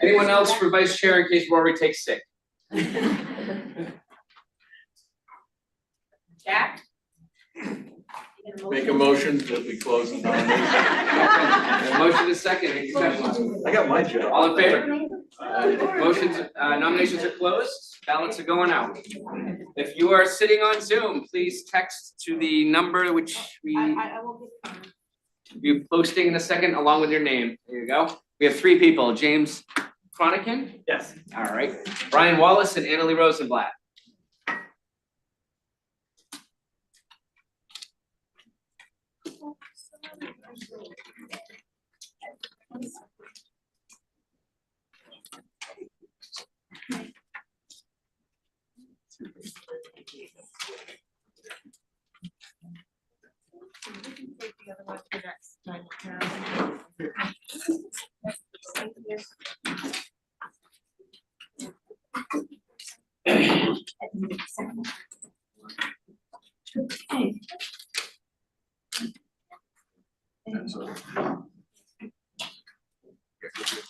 Anyone else for Vice Chair in case Rory takes sick? Jack? Make a motion that we close the nomination. Motion is second. Any discussion? I got my job. All in favor? Motions, nominations are closed, ballots are going out. If you are sitting on Zoom, please text to the number which I will be posting in a second along with your name. There you go. We have 3 people, James Cronican, Yes. all right, Brian Wallace and Annalee Rosenblatt.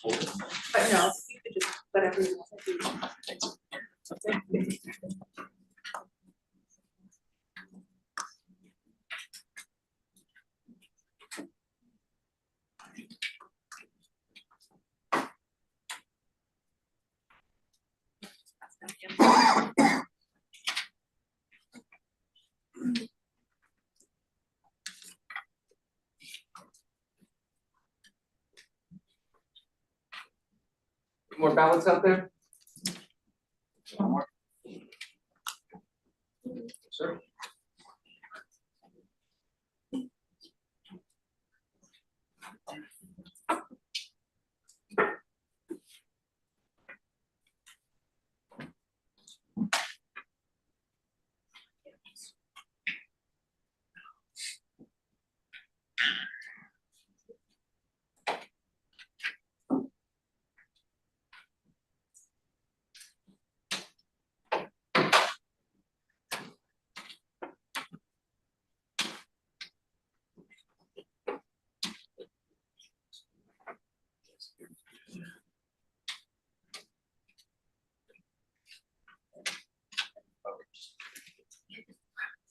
But no, you could just, whatever you want to do. More ballots out there? Sir?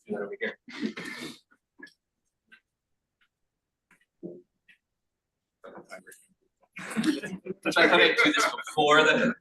Over here. So I thought I'd do this before the.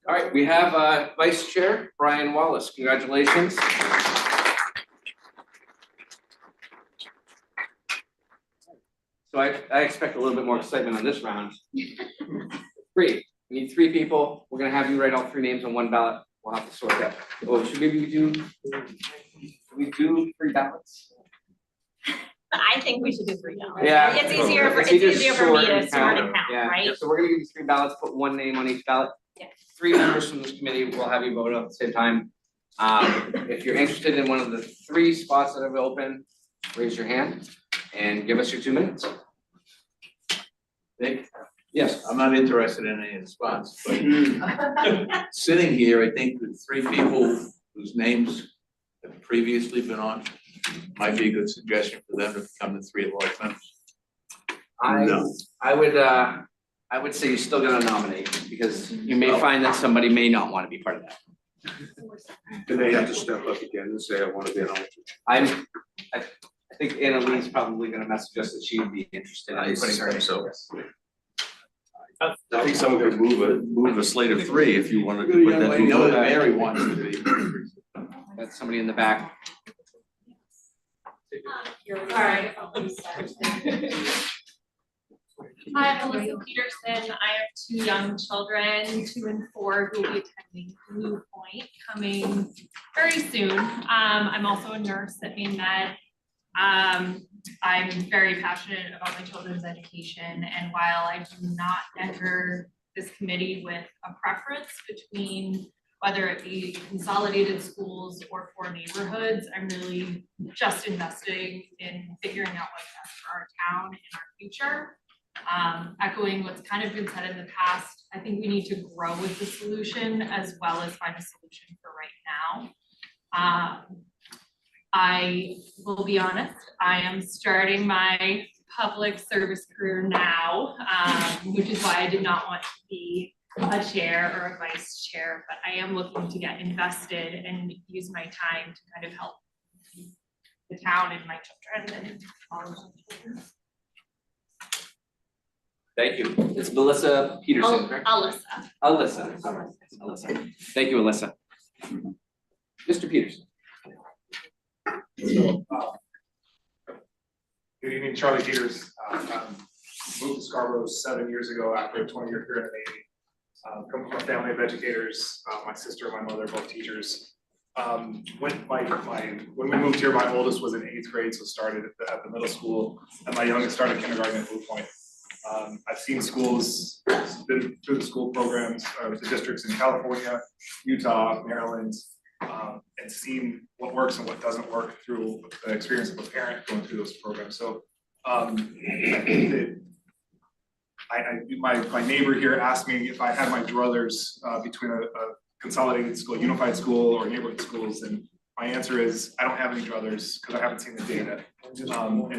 All right, we have Vice Chair Brian Wallace. Congratulations. So I expect a little bit more excitement on this round. Three, we need three people. We're gonna have you write all three names on one ballot. We'll have to sort that. Oh, should maybe we do three ballots? I think we should do 3 ballots. Yeah. It's easier for, It's it's easier easier for me sort to and sort and count. count, Yeah, right? so we're gonna give you 3 ballots, put one name on each ballot. Yeah. 3 members from this committee will have you vote at the same time. If you're interested in one of the 3 spots that have open, raise your hand and give us your 2 minutes. Nick, Yes. I'm not interested in any of the spots, but sitting here, I think the 3 people whose names have previously been on might be a good suggestion for them to become the 3 at-large members. I would say you're still gonna nominate because you may find that somebody may not wanna be part of that. Do they have to step up again and say, I want to be an alternate? I think Anna Lee's probably gonna message us that she would be interested in putting her name. so. I think someone could move a slate of 3 if you wanted to Good put young that. lady, know that Mary wants to be. That's somebody in the back. Alright. Hi, Alyssa Peterson. I have 2 young children, 2 and 4, who will be attending Blue Point coming very soon. I'm also a nurse at Maine Med. I'm very passionate about my children's education, and while I do not enter this committee with a preference between whether it be consolidated schools or for neighborhoods, I'm really just investing in figuring out what's best for our town and our future. Echoing what's kind of been said in the past, I think we need to grow with the solution as well as find a solution for right now. I will be honest, I am starting my public service career now, which is why I did not want to be a chair or a vice chair, but I am looking to get invested and use my time to kind of help the town and my children and all of my children. Thank you. It's Melissa Peterson, correct? Alyssa. Alyssa. Thank you, Alyssa. Mr. Peterson. So, good evening, Charlie Peters. Moved to Scarborough 7 years ago after a 20-year career in the Navy. Come from a family of educators. My sister and my mother, both teachers. When we moved here, my oldest was in 8th grade, so started at the middle school, and my youngest started kindergarten at Blue Point. I've seen schools, been through the school programs, the districts in California, Utah, Maryland, and seen what works and what doesn't work through the experience of a parent going through those programs. So I think that my neighbor here asked me if I had my druthers between a consolidated school, unified school, or neighborhood schools, and my answer is I don't have any druthers because I haven't seen the data. And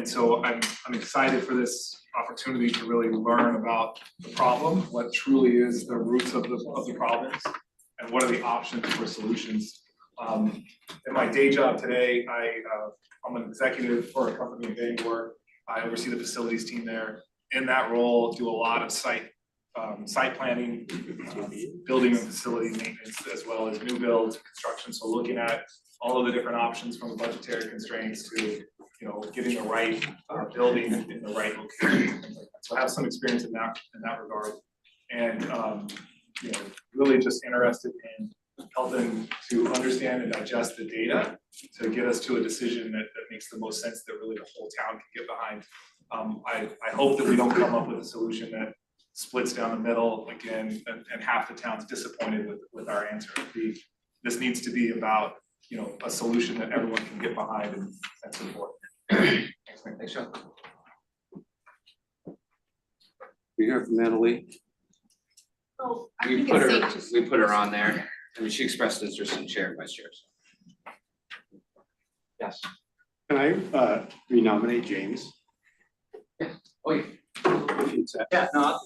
so I'm excited for this opportunity to really learn about the problem, what truly is the roots of the problems, and what are the options for solutions. In my day job today, I'm an executive for a company in Bangor. I oversee the facilities team there. In that role, do a lot of site planning, building and facility maintenance, as well as new builds, construction. So looking at all of the different options from budgetary constraints to, getting the right building in the right location. So I have some experience in that regard, and really just interested in helping to understand and digest the data to get us to a decision that makes the most sense, that really the whole town can get behind. I hope that we don't come up with a solution that splits down the middle again, and half the town's disappointed with our answer. This needs to be about, a solution that everyone can get behind and support. Thanks, Sean. We hear from Natalie. Oh, I We think put it's her, safe we put her on there. I mean, she expressed interest in chair and vice chairs. Yes. Can I renominate James? Oh, yeah. Yeah, no.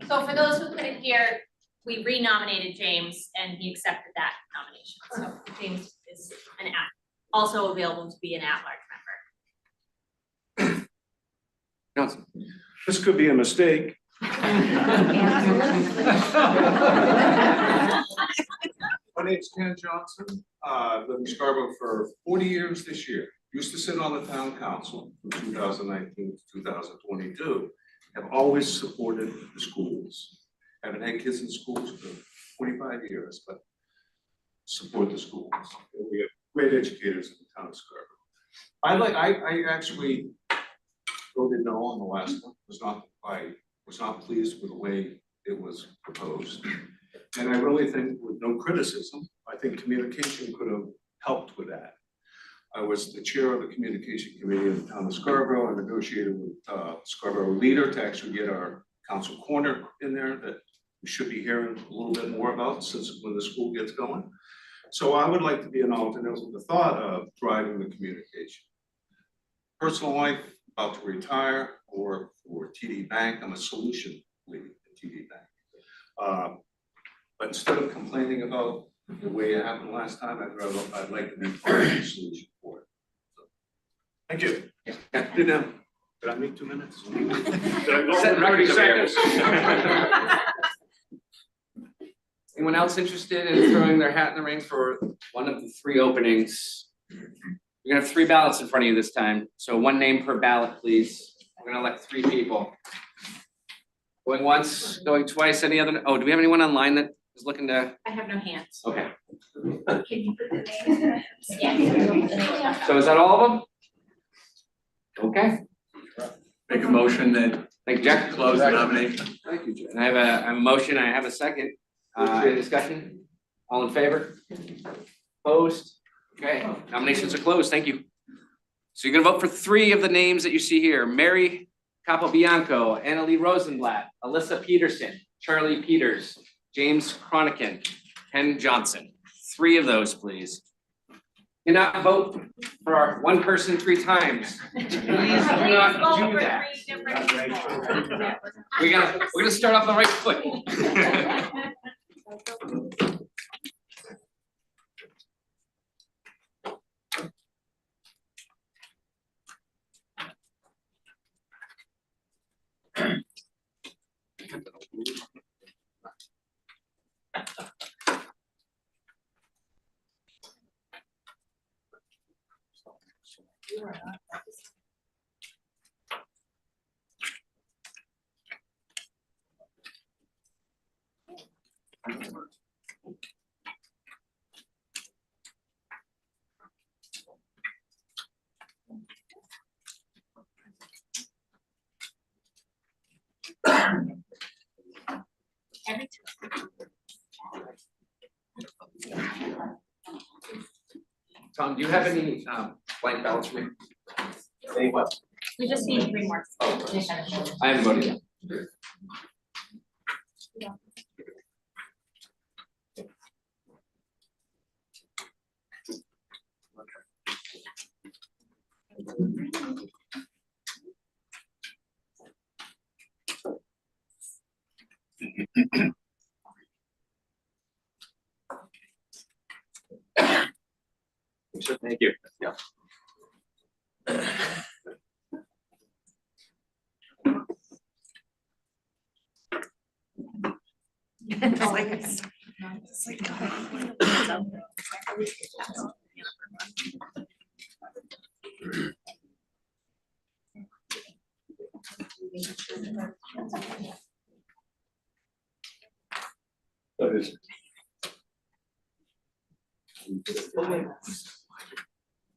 So for those who couldn't hear, we renominated James and he accepted that nomination. So James is also available to be an at-large member. Council. This could be a mistake. My name's Ken Johnson. I've lived in Scarborough for 40 years this year. Used to sit on the town council from 2019 to 2022. Have always supported the schools. Haven't had kids in schools for 25 years, but support the schools. We have great educators in the town of Scarborough. I actually voted no on the last one. I was not pleased with the way it was proposed. And I really think, with no criticism, I think communication could have helped with that. I was the chair of the communication committee of the town of Scarborough. I negotiated with Scarborough Leader to actually get our council corner in there that we should be hearing a little bit more about since when the school gets going. So I would like to be an alternate with the thought of driving the communication. Personal life, about to retire, or for TD Bank, I'm a solution lead at TD Bank. But instead of complaining about the way it happened last time, I'd like to be part of the solution for it. So, thank you. Yeah, did I make 2 minutes? Did I go Set for record 30 seconds. seconds? Anyone else interested in throwing their hat in the ring for one of the 3 openings? You're gonna have 3 ballots in front of you this time, so 1 name per ballot, please. We're gonna elect 3 people. Going once, going twice, any other, do we have anyone online that is looking to, I have no hands. okay. Can you put the name? So is that all of them? Okay, Make a motion that thank you, Jack. close the nomination. Thank you, Jack. And I have a motion, I have a second. Any discussion? All in favor? Opposed? Okay, nominations are closed, thank you. So you're gonna vote for 3 of the names that you see here: Mary Capobianco, Annalee Rosenblatt, Alyssa Peterson, Charlie Peters, James Cronican, Ken Johnson. 3 of those, please. Do not vote for our one person 3 times. Please do not do that. We're gonna start off the right foot. Tom, do you have any blank ballots for me? We just need 3 more. I haven't voted yet. Thank you. Yeah.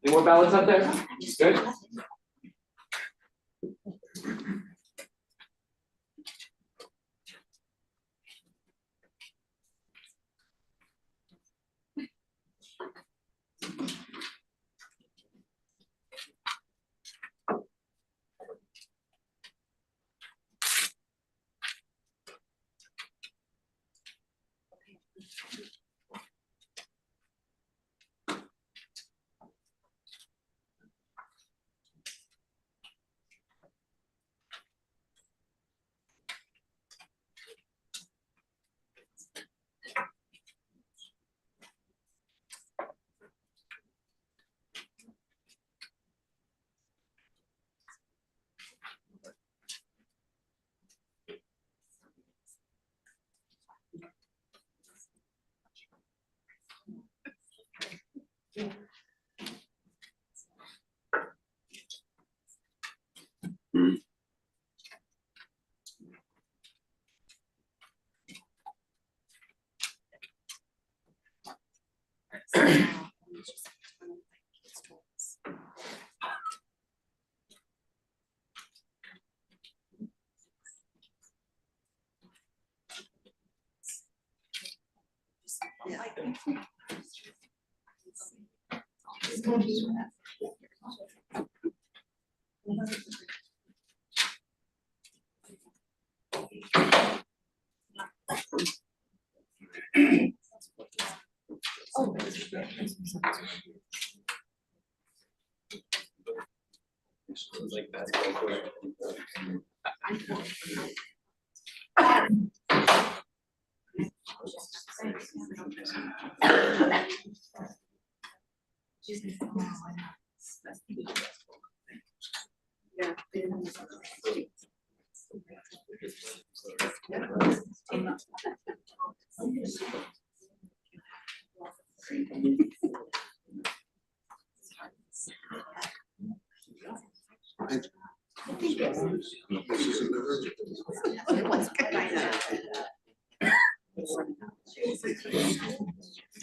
Any more ballots out there? Good. Like that.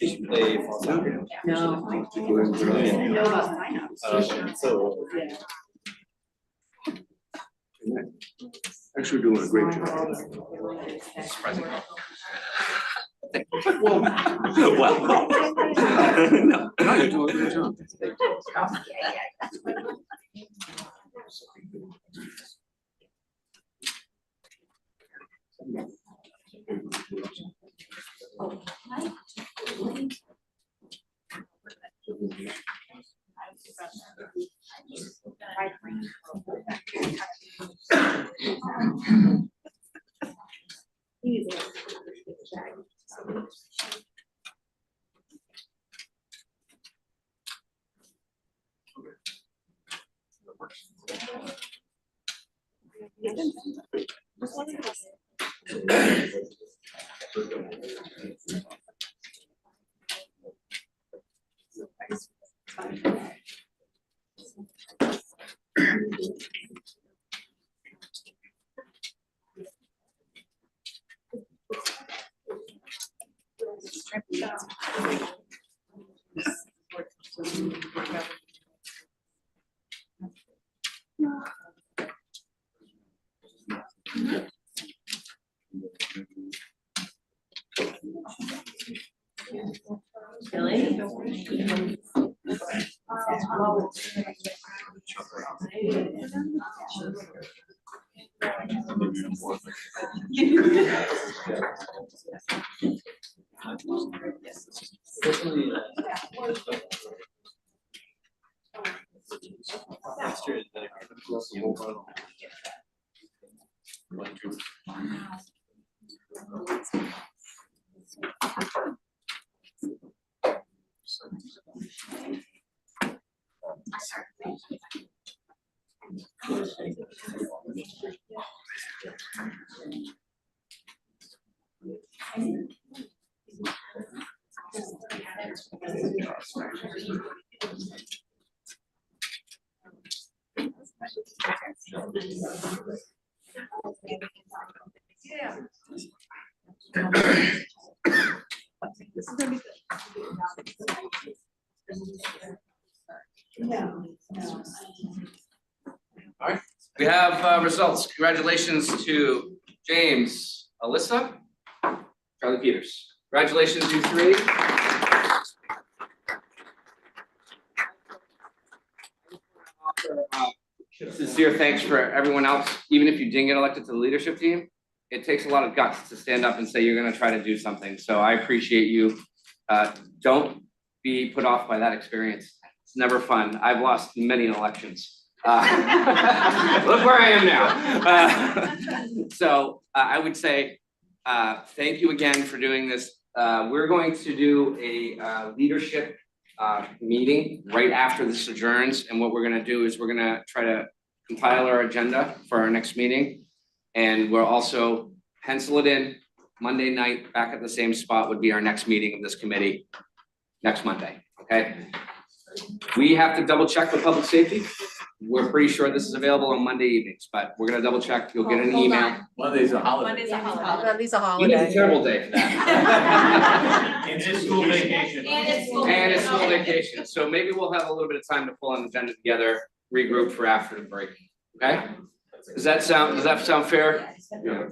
Did you play fall soccer? No. So. Actually doing a great job. Surprising. Well, no, you're doing a great job. All right, we have results. Congratulations to James, Alyssa, Charlie Peters. Congratulations, you three. Sincere thanks for everyone else, even if you didn't get elected to the leadership team. It takes a lot of guts to stand up and say you're gonna try to do something. So I appreciate you. Don't be put off by that experience. It's never fun. I've lost many elections. Look where I am now. So I would say, thank you again for doing this. We're going to do a leadership meeting right after this adjourns. And what we're gonna do is we're gonna try to compile our agenda for our next meeting. And we'll also pencil it in Monday night, back at the same spot would be our next meeting of this committee next Monday, okay? We have to double check with public safety. We're pretty sure this is available on Monday evenings, but we're gonna double check. You'll get an email. Monday's a holiday. Monday's a holiday. Monday's a It's a holiday. terrible day for that. And it's school vacation. And it's school vacation, so maybe we'll have a little bit of time to pull an agenda together, regroup for after the break, okay? Does that sound fair? Yeah.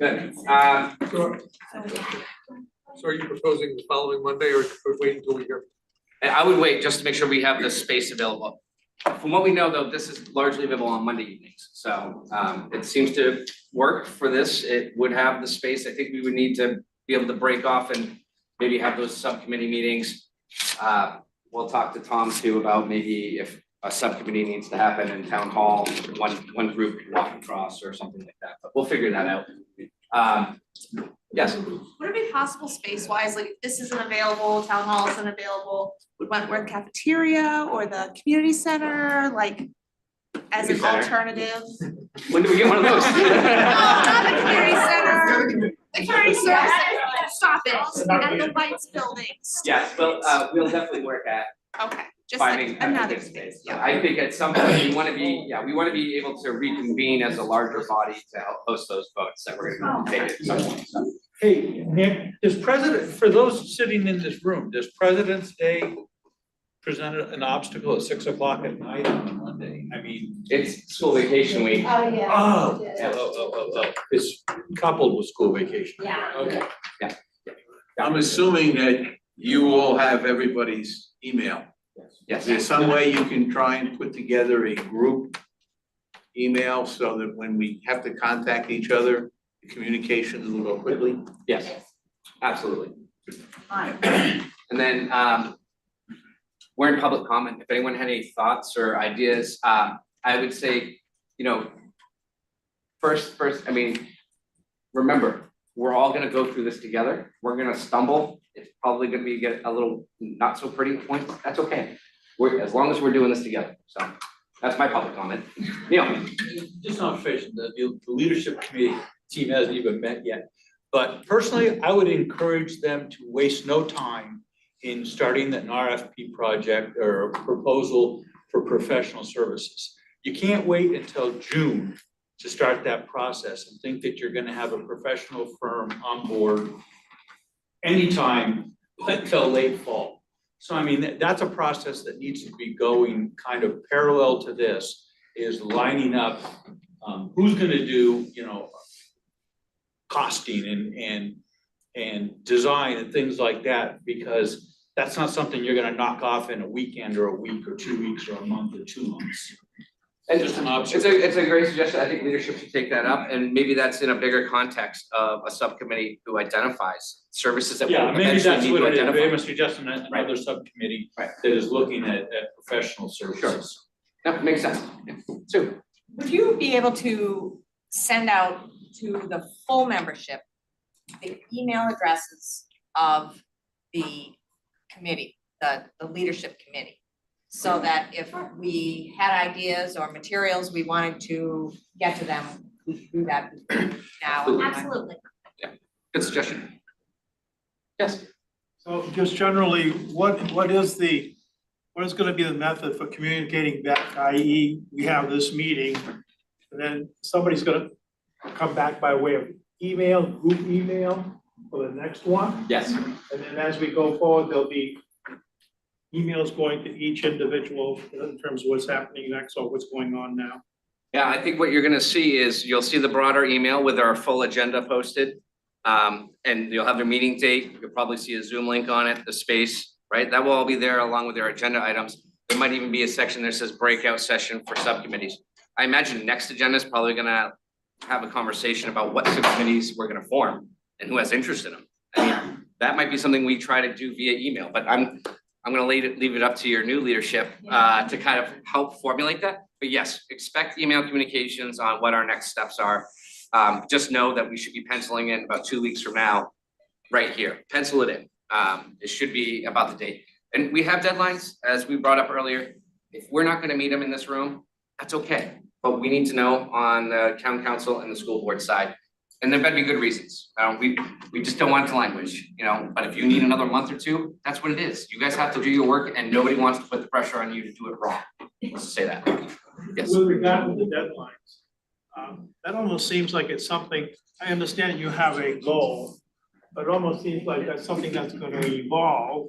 Good. So are you proposing the following Monday or wait until we hear? I would wait just to make sure we have the space available. From what we know, though, this is largely available on Monday evenings, so it seems to work for this. It would have the space. I think we would need to be able to break off and maybe have those subcommittee meetings. We'll talk to Tom too about maybe if a subcommittee needs to happen in town hall, one group can walk across or something like that, but we'll figure that out. Yes. Would it be possible space-wise, like if this isn't available, town hall isn't available, would Wentworth cafeteria or the community center, like as an Community center. alternative? When do we get one of those? No, not the community center, the community service, stop it, at the Lights buildings. Yes, well, we'll definitely work at. Okay, just like finding another good space, So yeah. I think at some point, we wanna be, we wanna be able to reconvene as a larger body to help host those votes that we're gonna take at some point, so. Hey, Nick, for those sitting in this room, does President's Day present an obstacle at 6 o'clock at night on a Monday? I mean. It's school vacation week. Oh, yeah. Oh, it's coupled with school vacation. Yeah. Okay. I'm assuming that you all have everybody's email. Yes. Is there some way you can try and put together a group email so that when we have to contact each other, the communications will go quickly? Yes, absolutely. And then, we're in public comment. If anyone had any thoughts or ideas, I would say, first, I mean, remember, we're all gonna go through this together. We're gonna stumble. It's probably gonna be get a little not so pretty points. That's okay. As long as we're doing this together. So that's my public comment. Neil? Just on fish, the leadership committee team hasn't even met yet. But personally, I would encourage them to waste no time in starting an RFP project or a proposal for professional services. You can't wait until June to start that process and think that you're gonna have a professional firm on board anytime until late fall. So I mean, that's a process that needs to be going kind of parallel to this, is lining up who's gonna do, costing and design and things like that, because that's not something you're gonna knock off in a weekend or a week or 2 weeks or a month or 2 months. And Just an it's a great suggestion. I think leadership should take that up, and maybe that's in a bigger context of a subcommittee who identifies services that we Yeah, maybe eventually that's need what to it is. identify. They must suggest another subcommittee that is looking at professional services. That makes sense. Yeah. Sue? Would you be able to send out to the full membership the email addresses of the committee, the leadership committee? So that if we had ideas or materials we wanted to get to them, we could do that now. Absolutely. Good suggestion. Yes. So just generally, what is gonna be the method for communicating back, i.e. we have this meeting, and then somebody's gonna come back by way of email, group email for the next one? Yes. And then as we go forward, there'll be emails going to each individual in terms of what's happening next or what's going on now. Yeah, I think what you're gonna see is you'll see the broader email with our full agenda posted. And you'll have their meeting date. You'll probably see a Zoom link on it, the space, right? That will all be there along with their agenda items. There might even be a section that says breakout session for subcommittees. I imagine next agenda is probably gonna have a conversation about what subcommittees we're gonna form and who has interest in them. I mean, that might be something we try to do via email, but I'm gonna leave it up to your new leadership to kind of help formulate that. But yes, expect email communications on what our next steps are. Just know that we should be penciling in about 2 weeks from now, right here, pencil it in. It should be about the date. And we have deadlines, as we brought up earlier. If we're not gonna meet them in this room, that's okay. But we need to know on the town council and the school board side. And there better be good reasons. We just don't want it to languish, but if you need another month or two, that's what it is. You guys have to do your work and nobody wants to put the pressure on you to do it wrong. Let's just say that. Yes. With regard to the deadlines, that almost seems like it's something, I understand you have a goal, but it almost seems like that's something that's gonna evolve.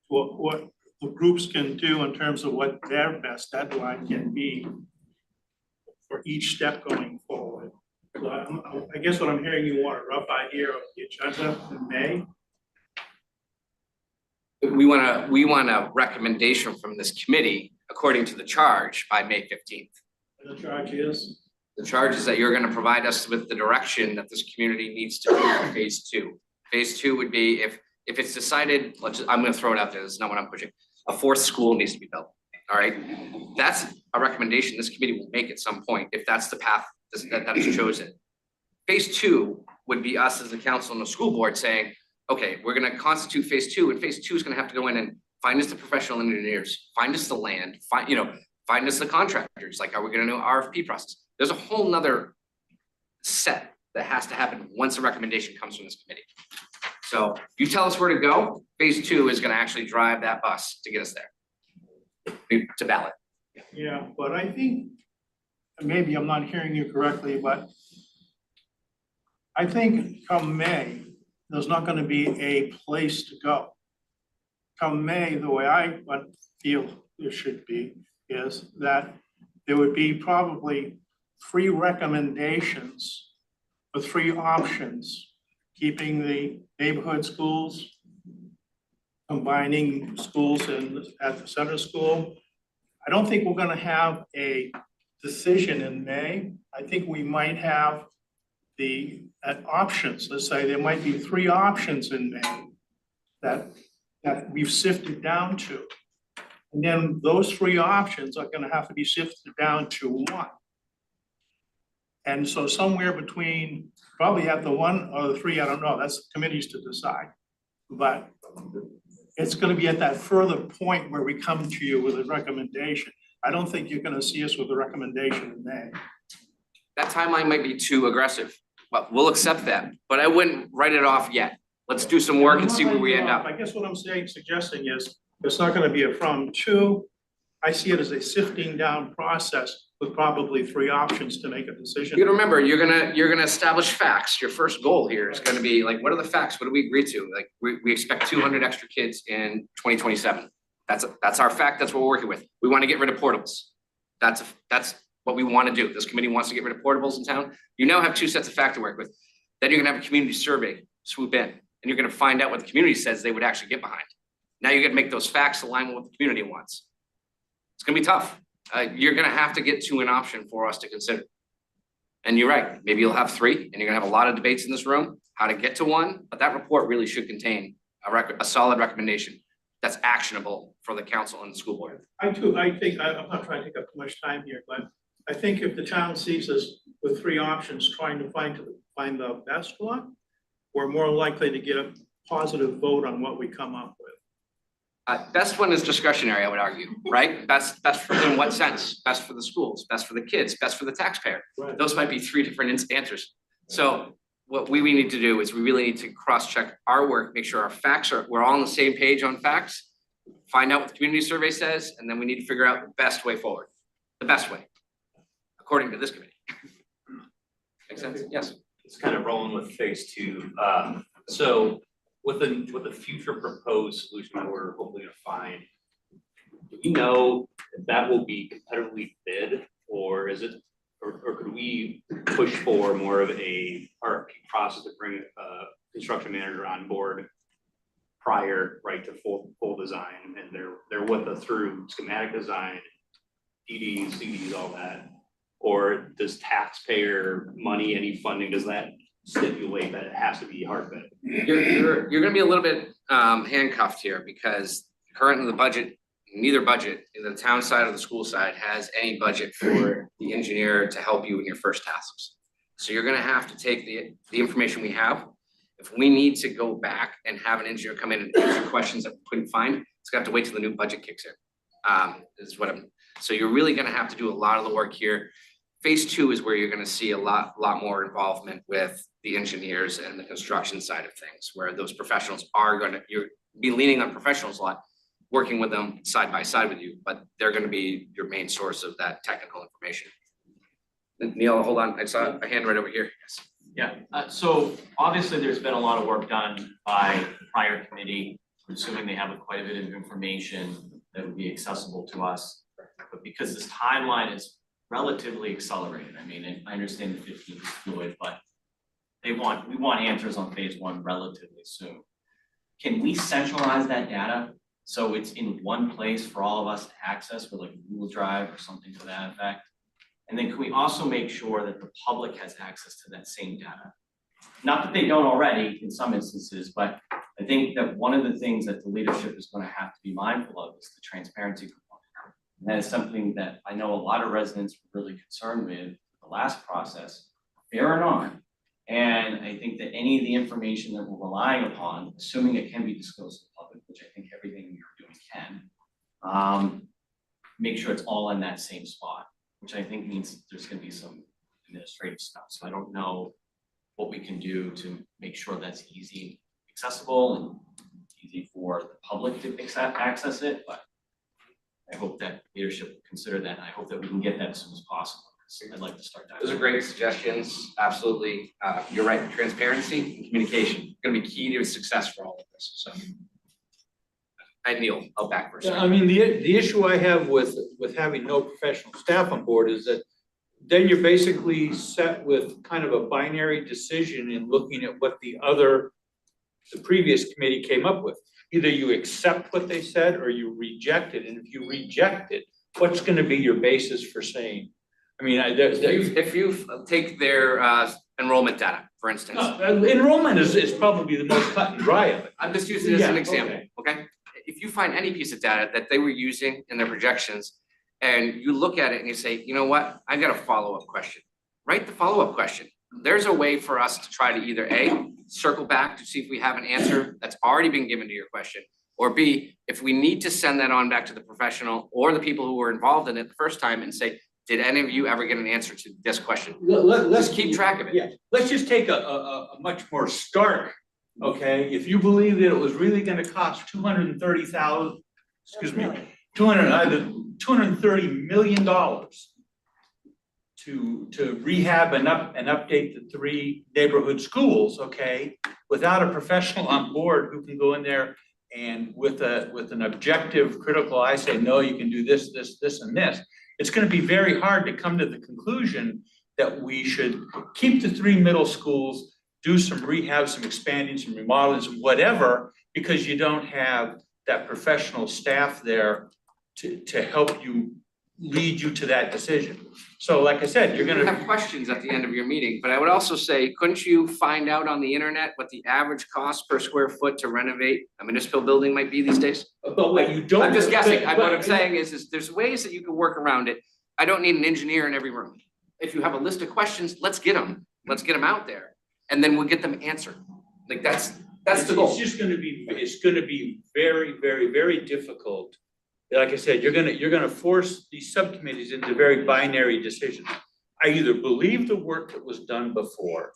What the groups can do in terms of what their best deadline can be for each step going forward. So I guess what I'm hearing, you want a rough idea of the agenda in May? We want a recommendation from this committee according to the charge by May 15th. And the charge is? The charge is that you're gonna provide us with the direction that this community needs to move to phase 2. Phase 2 would be if it's decided, I'm gonna throw it out there, this is not what I'm pushing, a 4th school needs to be built, all right? That's a recommendation this committee will make at some point, if that's the path that is chosen. Phase 2 would be us as the council and the school board saying, okay, we're gonna constitute phase 2, and phase 2 is gonna have to go in and find us the professional engineers, find us the land, find us the contractors, like, are we gonna do an RFP process? There's a whole nother set that has to happen once a recommendation comes from this committee. So if you tell us where to go, phase 2 is gonna actually drive that bus to get us there. to ballot. Yeah, but I think, maybe I'm not hearing you correctly, but I think come May, there's not gonna be a place to go. Come May, the way I would feel it should be, is that there would be probably 3 recommendations or 3 options, keeping the neighborhood schools, combining schools at the center school. I don't think we're gonna have a decision in May. I think we might have options. Let's say there might be 3 options in May that we've sifted down to. And then those 3 options are gonna have to be sifted down to 1. And so somewhere between, probably at the 1 or the 3, I don't know, that's committees to decide. But it's gonna be at that further point where we come to you with a recommendation. I don't think you're gonna see us with a recommendation in May. That timeline might be too aggressive, but we'll accept that, but I wouldn't write it off yet. Let's do some work and see where we end up. I guess what I'm suggesting is, it's not gonna be a from to. I see it as a sifting down process with probably 3 options to make a decision. You gotta remember, you're gonna establish facts. Your first goal here is gonna be like, what are the facts? What do we agree to? Like, we expect 200 extra kids in 2027. That's our fact. That's what we're working with. We wanna get rid of portables. That's what we wanna do. This committee wants to get rid of portables in town. You now have 2 sets of fact to work with. Then you're gonna have a community survey swoop in, and you're gonna find out what the community says they would actually get behind. Now you're gonna make those facts align with what the community wants. It's gonna be tough. You're gonna have to get to an option for us to consider. And you're right, maybe you'll have 3, and you're gonna have a lot of debates in this room, how to get to 1, but that report really should contain a solid recommendation that's actionable for the council and the school board. I think, I'm not trying to take up too much time here, but I think if the town sees us with 3 options, trying to find the best one, we're more likely to get a positive vote on what we come up with. Best one is discretionary, I would argue, right? Best for, in what sense? Best for the schools, best for the kids, best for the taxpayer. Right. Those might be 3 different answers. So what we need to do is we really need to cross-check our work, make sure our facts we're all on the same page on facts, find out what the community survey says, and then we need to figure out the best way forward. The best way, according to this committee. Make sense? Yes. It's kind of rolling with phase 2. So with the future proposed solution that we're hopefully gonna find, do we know if that will be competitively bid, or is it, or could we push for more of a RFP process to bring a construction manager on board prior, right, to full design, and they're with us through schematic design, DDs, CDs, all that? Or does taxpayer money, any funding, does that stipulate that it has to be hard bid? You're gonna be a little bit handcuffed here, because currently the budget, neither budget, the town side or the school side, has any budget for the engineer to help you in your first tasks. So you're gonna have to take the information we have. If we need to go back and have an engineer come in and answer questions that we couldn't find, it's gonna have to wait till the new budget kicks in. So you're really gonna have to do a lot of the work here. Phase 2 is where you're gonna see a lot more involvement with the engineers and the construction side of things, where those professionals you'll be leaning on professionals a lot, working with them side by side with you, but they're gonna be your main source of that technical information. Neil, hold on, I saw a hand right over here. Yes. Yeah, so obviously there's been a lot of work done by the prior committee. I'm assuming they have quite a bit of information that would be accessible to us. But because this timeline is relatively accelerated, I mean, I understand the 15th is fluid, but we want answers on phase 1 relatively soon. Can we centralize that data so it's in one place for all of us to access with like Google Drive or something to that effect? And then can we also make sure that the public has access to that same data? Not that they don't already in some instances, but I think that one of the things that the leadership is going to have to be mindful of is the transparency component. And that is something that I know a lot of residents were really concerned with the last process, fair or not. And I think that any of the information that we're relying upon, assuming it can be disclosed to the public, which I think everything you're doing can, make sure it's all in that same spot, which I think means there's gonna be some administrative stuff. So I don't know what we can do to make sure that's easy, accessible, and easy for the public to access it, but I hope that leadership will consider that, and I hope that we can get that as soon as possible, 'cause I'd like to start that. Those are great suggestions, absolutely. You're right, transparency and communication, gonna be key to success for all of this, so. Neil, I'll back for a second. I mean, the issue I have with having no professional staff on board is that then you're basically set with kind of a binary decision in looking at what the previous committee came up with. Either you accept what they said or you reject it, and if you reject it, what's gonna be your basis for saying? I mean, If you take their enrollment data, for instance. Enrollment is probably the most cut and dry of it. I'm just using it as an Yeah, example, okay? If you find any piece of data that they were using in their projections, and you look at it and you say, you know what, I got a follow-up question. Write the follow-up question. There's a way for us to try to either A, circle back to see if we have an answer that's already been given to your question, or B, if we need to send that on back to the professional or the people who were involved in it the first time and say, did any of you ever get an answer to this question? Let's keep track of it. Yeah, let's just take a much more stark, okay, if you believe that it was really gonna cost $230 million to rehab and update the 3 neighborhood schools, okay? Without a professional on board who can go in there and with an objective critical eye say, no, you can do this, and this. It's gonna be very hard to come to the conclusion that we should keep the 3 middle schools, do some rehab, some expanding, some remodeling, some whatever, because you don't have that professional staff there to help you, lead you to that decision. So like I said, you're gonna have questions at the end of your meeting, but I would also say, couldn't you find out on the internet what the average cost per square foot to renovate a municipal building might be these days? But what you don't. I'm just guessing. What I'm saying is there's ways that you can work around it. I don't need an engineer in every room. If you have a list of questions, let's get them out there, and then we'll get them answered. Like that's the goal. It's just gonna be, it's gonna be very, very, very difficult. Like I said, you're gonna force these subcommittees into very binary decisions. I either believe the work that was done before,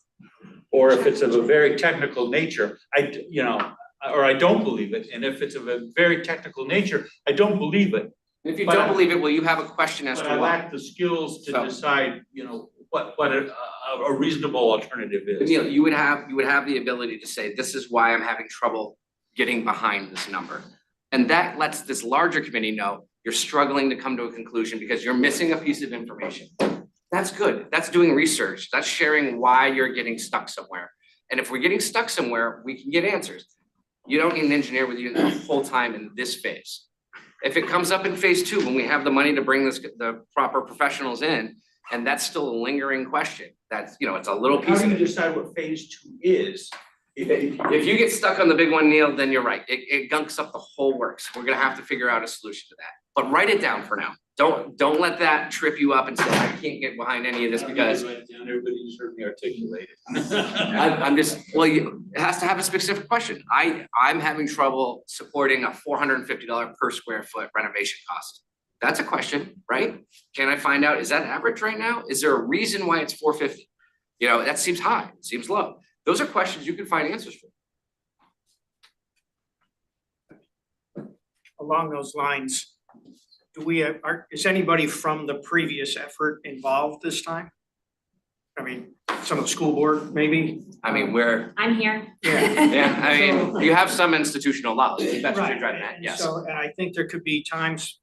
or if it's of a very technical nature, or I don't believe it, and if it's of a very technical nature, I don't believe it. If you don't believe it, well, you have a question as to But I why. lack the skills to decide, what a reasonable alternative is. Neil, you would have the ability to say, this is why I'm having trouble getting behind this number. And that lets this larger committee know you're struggling to come to a conclusion because you're missing a piece of information. That's good. That's doing research. That's sharing why you're getting stuck somewhere. And if we're getting stuck somewhere, we can get answers. You don't need an engineer with you the whole time in this phase. If it comes up in phase 2, when we have the money to bring the proper professionals in, and that's still a lingering question, that's, it's a little piece How of do it. you decide what phase 2 is? If you get stuck on the big one, Neil, then you're right. It gunks up the whole works. We're gonna have to figure out a solution to that. But write it down for now. Don't let that trip you up and say, I can't get behind any of this because Everybody just heard me articulate it. I'm just, it has to have a specific question. I'm having trouble supporting a $450 per square foot renovation cost. That's a question, right? Can I find out, is that average right now? Is there a reason why it's $450? That seems high, it seems low. Those are questions you can find answers for. Along those lines, is anybody from the previous effort involved this time? I mean, some of the school board, maybe? I mean, I'm here. Yeah. I mean, you have some institutional knowledge, that's what you're driving at, And yes. So, and I think there could be times,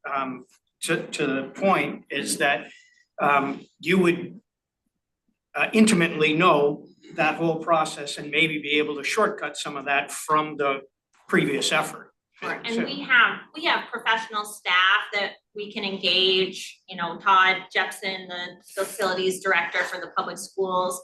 to the point is that, you would intimately know that whole process and maybe be able to shortcut some of that from the previous effort. Sure, and we have professional staff that we can engage, Todd Jepson, the facilities director for the public schools,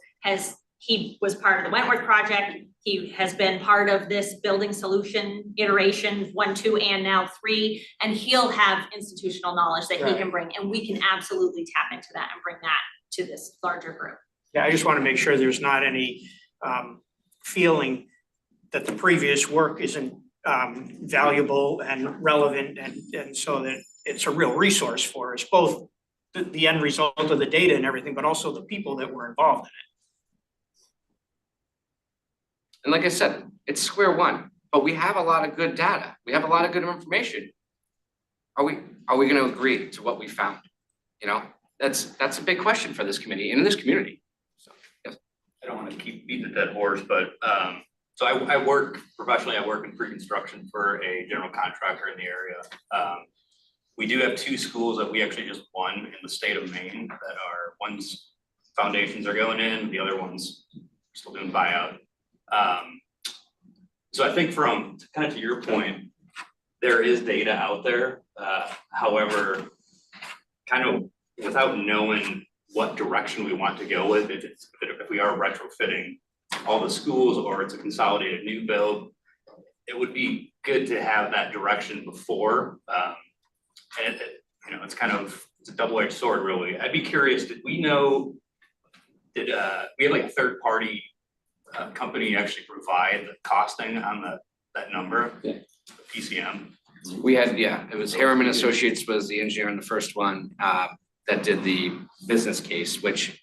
he was part of the Wentworth project. He has been part of this building solution iteration 1, 2, and now 3, and he'll have institutional knowledge that he can bring, and we can absolutely tap into that and bring that to this larger group. Yeah, I just want to make sure there's not any feeling that the previous work isn't valuable and relevant and so that it's a real resource for us, both the end result of the data and everything, but also the people that were involved in it. And like I said, it's square one, but we have a lot of good data. We have a lot of good information. are we gonna agree to what we found? You know, that's a big question for this committee and in this community. So, yes. I don't wanna keep beating a dead horse, but, so I work professionally, I work in pre-construction for a general contractor in the area. We do have 2 schools that we actually just won in the state of Maine that are, one's foundations are going in, the other one's still doing buyout. So I think from, kind of to your point, there is data out there. However, kind of without knowing what direction we want to go with, if we are retrofitting all the schools or it's a consolidated new build, it would be good to have that direction before. And you know, it's a double-edged sword, really. I'd be curious, did we know, we have like a third-party company actually provide the costing on that number? Yeah. The PCM? We had, yeah, it was Harriman Associates was the engineer on the first one, that did the business case, which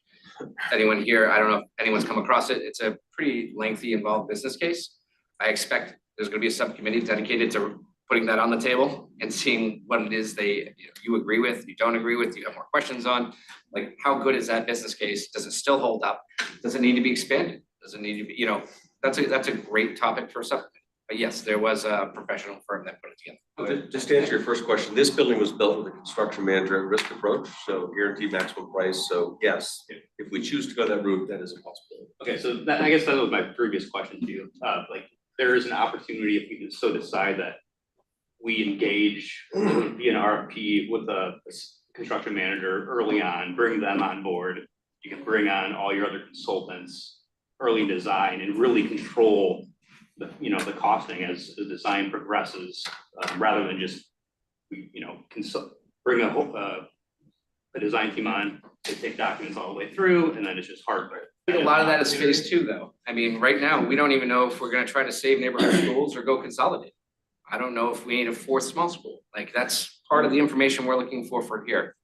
anyone here, I don't know if anyone's come across it, it's a pretty lengthy, involved business case. I expect there's gonna be a subcommittee dedicated to putting that on the table and seeing what it is you agree with, you don't agree with, you have more questions on. Like, how good is that business case? Does it still hold up? Does it need to be expanded? Does it need to be, you know, that's a great topic for a subcommittee. But yes, there was a professional firm that put it together. Just to answer your first question, this building was built with a construction manager at risk approach, so guaranteed maximum price. So yes, if we choose to go that route, that is a possibility. Okay, so that, I guess that was my previous question to you. Like, there is an opportunity if we so decide that we engage via an RFP with a construction manager early on, bring them on board. You can bring on all your other consultants early in design and really control the costing as the design progresses, rather than just, bring a design team on, they take documents all the way through, and then it's just hardware. I think a lot of that is phase 2 though. I mean, right now, we don't even know if we're gonna try to save neighborhood schools or go consolidate. I don't know if we need a 4th small school. Like, that's part of the information we're looking for here.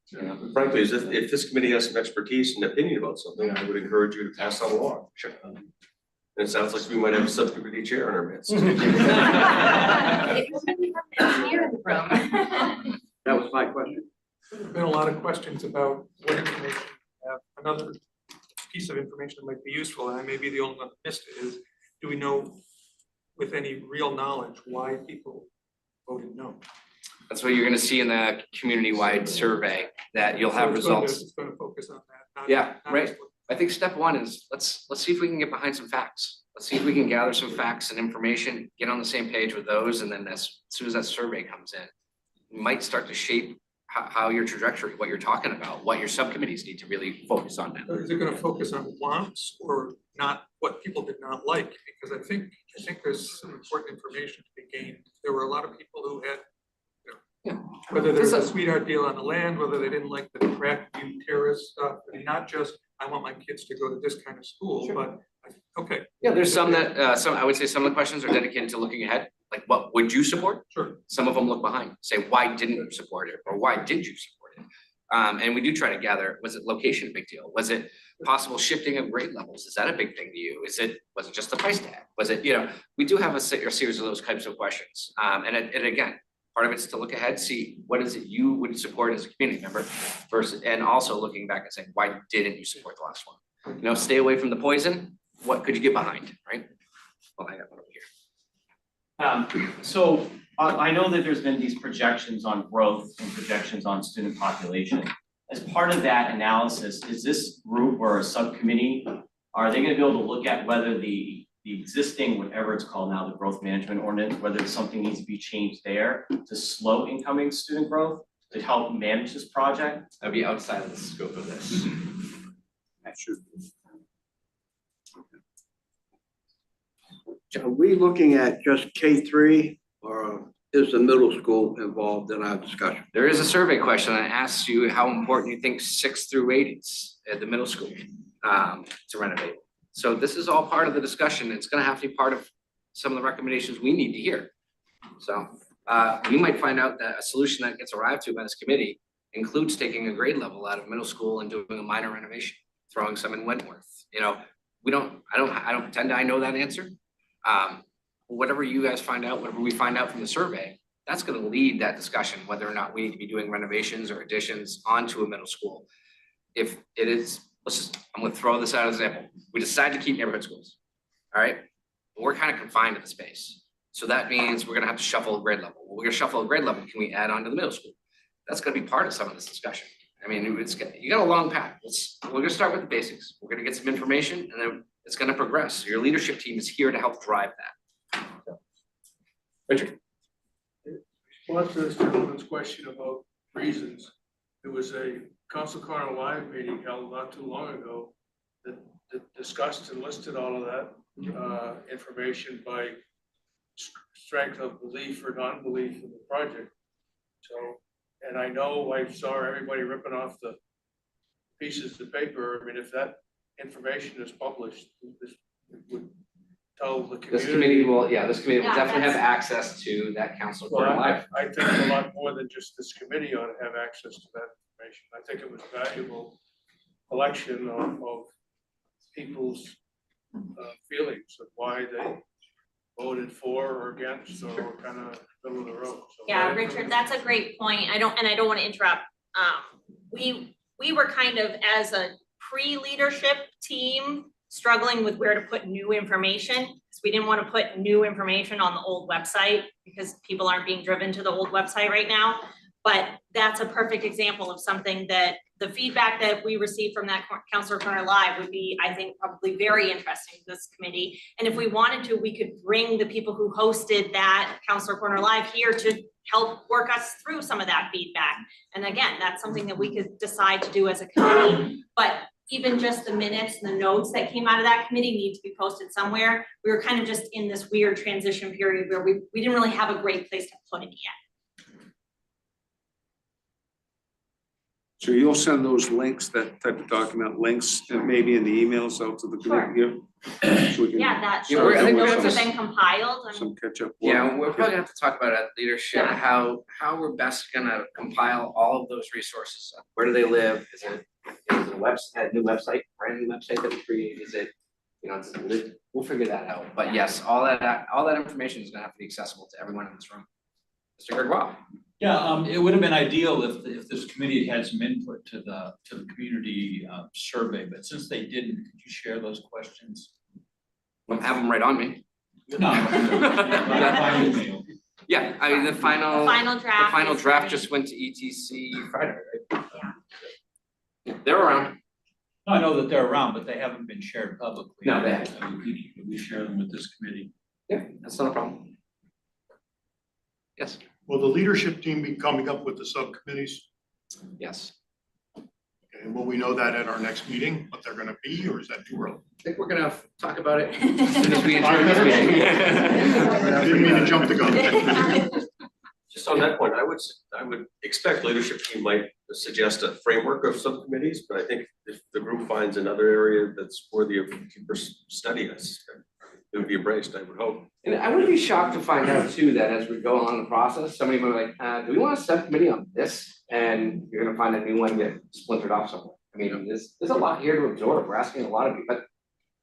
Frankly, if this committee has some expertise and opinion about something, I would encourage you to pass that along. Sure. It sounds like we might have a subcommittee chair in our midst. That was my question. There's been a lot of questions about what information we have. Another piece of information that might be useful, and I may be the only one that missed it, is do we know with any real knowledge why people voted no? That's what you're gonna see in the community-wide survey, that you'll have results. It's gonna focus on that. Yeah, right. I think step 1 is let's see if we can get behind some facts. Let's see if we can gather some facts and information, get on the same page with those, and then as soon as that survey comes in, we might start to shape how your trajectory, what you're talking about, what your subcommittees need to really focus on now. Is it gonna focus on wants or not, what people did not like? Because I think there's some important information to be gained. There were a lot of people who had, whether there's a sweetheart deal on the land, whether they didn't like the crack view terrace stuff, and not just, I want my kids to go to this kind of school, but, okay. Yeah, there's some that, I would say some of the questions are dedicated to looking ahead, like what would you support? Sure. Some of them look behind, say, why didn't you support it, or why did you support it? And we do try to gather, was it location a big deal? Was it possible shifting of grade levels? Is that a big thing to you? Was it just the price tag? Was it, we do have a series of those types of questions. And again, part of it's to look ahead, see what is it you would support as a community member versus, and also looking back and saying, why didn't you support the last one? Stay away from the poison. What could you get behind, right? Well, I got one over here. So I know that there's been these projections on growth and projections on student population. As part of that analysis, is this group or a subcommittee, are they gonna be able to look at whether the existing, whatever it's called now, the growth management ordinance, whether something needs to be changed there to slow incoming student growth to help manage this project? That'd be outside of the scope of this. That should be. Are we looking at just K3 or is the middle school involved in our discussion? There is a survey question that asks you how important you think 6 through 8 is at the middle school to renovate. So this is all part of the discussion. It's gonna have to be part of some of the recommendations we need to hear. So we might find out that a solution that gets arrived to by this committee includes taking a grade level out of middle school and doing a minor renovation, throwing some in Wentworth. I don't pretend I know that answer. Whatever you guys find out, whatever we find out from the survey, That's gonna lead that discussion, whether or not we need to be doing renovations or additions onto a middle school. If it is, I'm gonna throw this out as an example, we decide to keep neighborhood schools, all right? We're kind of confined to the space, so that means we're gonna have to shuffle a grade level. Well, we're gonna shuffle a grade level, can we add on to the middle school? That's gonna be part of some of this discussion. I mean, you got a long path. We're gonna start with the basics. We're gonna get some information and then it's gonna progress. Your leadership team is here to help drive that. Richard? Well, to this gentleman's question about reasons, there was a Council Corner Live meeting held not too long ago that discussed and listed all of that information by strength of belief or non-belief in the project. So, and I know I saw everybody ripping off the pieces of paper. I mean, if that information is published, this would tell the community. This committee will Yeah, definitely have that's- access to that Council Well, Corner Live. I think a lot more than just this committee ought to have access to that information. I think it was valuable collection of people's feelings of why they voted for or against or kind of middle of the road. So Yeah, that Richard, that's a great point. I don't want to interrupt. We were kind of, as a pre-leadership team, struggling with where to put new information. Because we didn't want to put new information on the old website because people aren't being driven to the old website right now. But that's a perfect example of something that the feedback that we received from that Counselor Corner Live would be, I think, probably very interesting to this committee. And if we wanted to, we could bring the people who hosted that Counselor Corner Live here to help work us through some of that feedback. And again, that's something that we could decide to do as a committee, but even just the minutes and the notes that came out of that committee need to be posted somewhere. We were kind of just in this weird transition period where we didn't really have a great place to put it yet. So you'll send those links, that type of document links, and maybe in the emails out to the committee? Yeah. So we can- Yeah, that Yeah, we're- I shows think the we're notes gonna have have been compiled and Some catch up. Yeah, we're probably gonna have to talk about it, leadership, Yeah. how we're best gonna compile all of those resources. Where do they live? Is it a website, a new website, brand new website that we create? Is it, we'll figure that out. But yes, all that information is gonna have to be accessible to everyone in this room. Mr. Gregoire? Yeah, it would have been ideal if this committee had some input to the community survey, but since they didn't, could you share those questions? Don't have them right on me. No. By email. Yeah, I mean, the final draft is draft ready. just went to ETC Friday, right? Yeah, they're around. No, I know that they're around, but they haven't been shared publicly. No, they haven't. I mean, could we share them with this committee? Yeah, that's not a problem. Yes. Will the leadership team be coming up with the subcommittees? Yes. Okay, will we know that at our next meeting, what they're gonna be, or is that too early? I think we're gonna talk about it as soon as we adjourn this meeting. I didn't mean to jump the gun. Just on that point, I would expect leadership team might suggest a framework of subcommittees, but I think if the group finds another area that's worthy of deeper study, it would be embraced, I would hope. And I wouldn't be shocked to find out too, that as we go along the process, somebody might be like, do we want a subcommittee on this? And you're gonna find a new one get splintered off somewhere. I mean, there's a lot here to absorb. We're asking a lot of you, but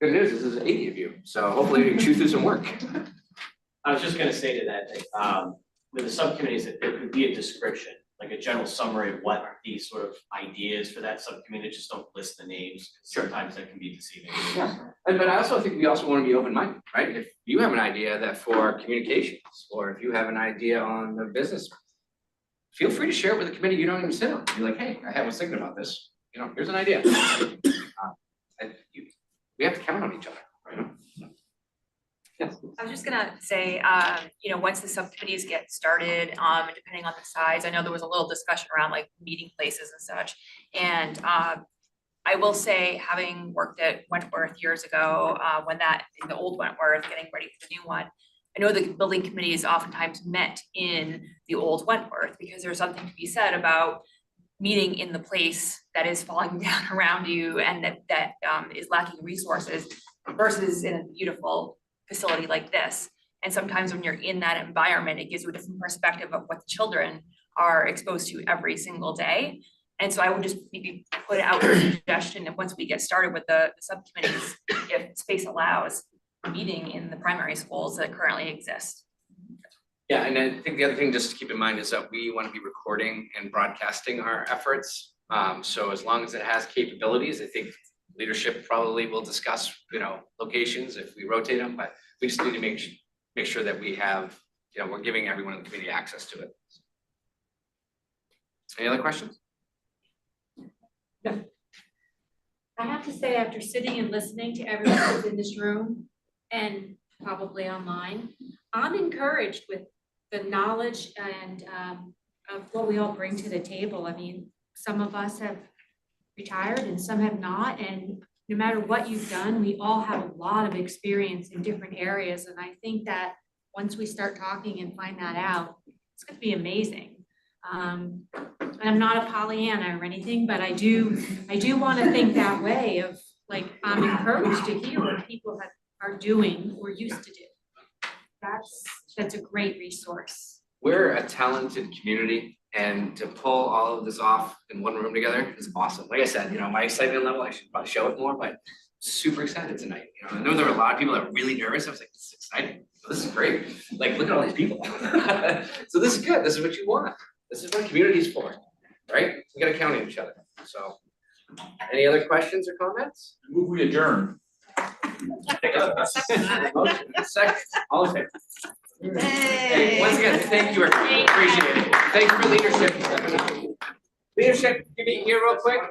good news, this is 80 of you. So hopefully you can chew through some work. I was just gonna say to that, with the subcommittees, that there could be a description, like a general summary of what are these sort of ideas for that subcommittee, just don't list the names, 'cause sometimes that can be deceiving. Yeah, but I also think we also want to be open-minded, right? If you have an idea that for communications, or if you have an idea on the business, feel free to share it with the committee you don't even sit on. Be like, hey, I was thinking about this, here's an idea. We have to count on each other, right? Yes. I was just gonna say, once the subcommittees get started, depending on the size, I know there was a little discussion around like meeting places and such. And I will say, having worked at Wentworth years ago, in the old Wentworth, getting ready for the new one, I know the building committees oftentimes met in the old Wentworth because there's something to be said about meeting in the place that is falling down around you and that is lacking resources versus in a beautiful facility like this. And sometimes when you're in that environment, it gives you a different perspective of what the children are exposed to every single day. And so I would just maybe put out a suggestion that once we get started with the subcommittees, if space allows, meeting in the primary schools that currently exist. Yeah, and I think the other thing just to keep in mind is that we want to be recording and broadcasting our efforts. So as long as it has capabilities, I think leadership probably will discuss, locations if we rotate them, but we just need to make sure that we have, we're giving everyone in the community access to it. Any other questions? I have to say, after sitting and listening to everyone who's in this room and probably online, I'm encouraged with the knowledge and of what we all bring to the table. I mean, some of us have retired and some have not, and no matter what you've done, we all have a lot of experience in different areas, and I think that once we start talking and find that out, it's gonna be amazing. And I'm not a Pollyanna or anything, but I do want to think that way of, like, I'm encouraged to hear what people are doing or used to do. That's a great resource. We're a talented community, and to pull all of this off in one room together is awesome. Like I said, my excitement level, I should probably show it more, but super excited tonight. I know there were a lot of people that were really nervous. I was like, this is exciting. This is great. Like, look at all these people. So this is good. This is what you want. This is what community is for, right? We gotta count on each other. So, any other questions or comments? Move we adjourn. Motion, second, all in favor? Hey, once again, thank you, everyone. Appreciate it. Thank you for leadership. Leadership, give me here real quick.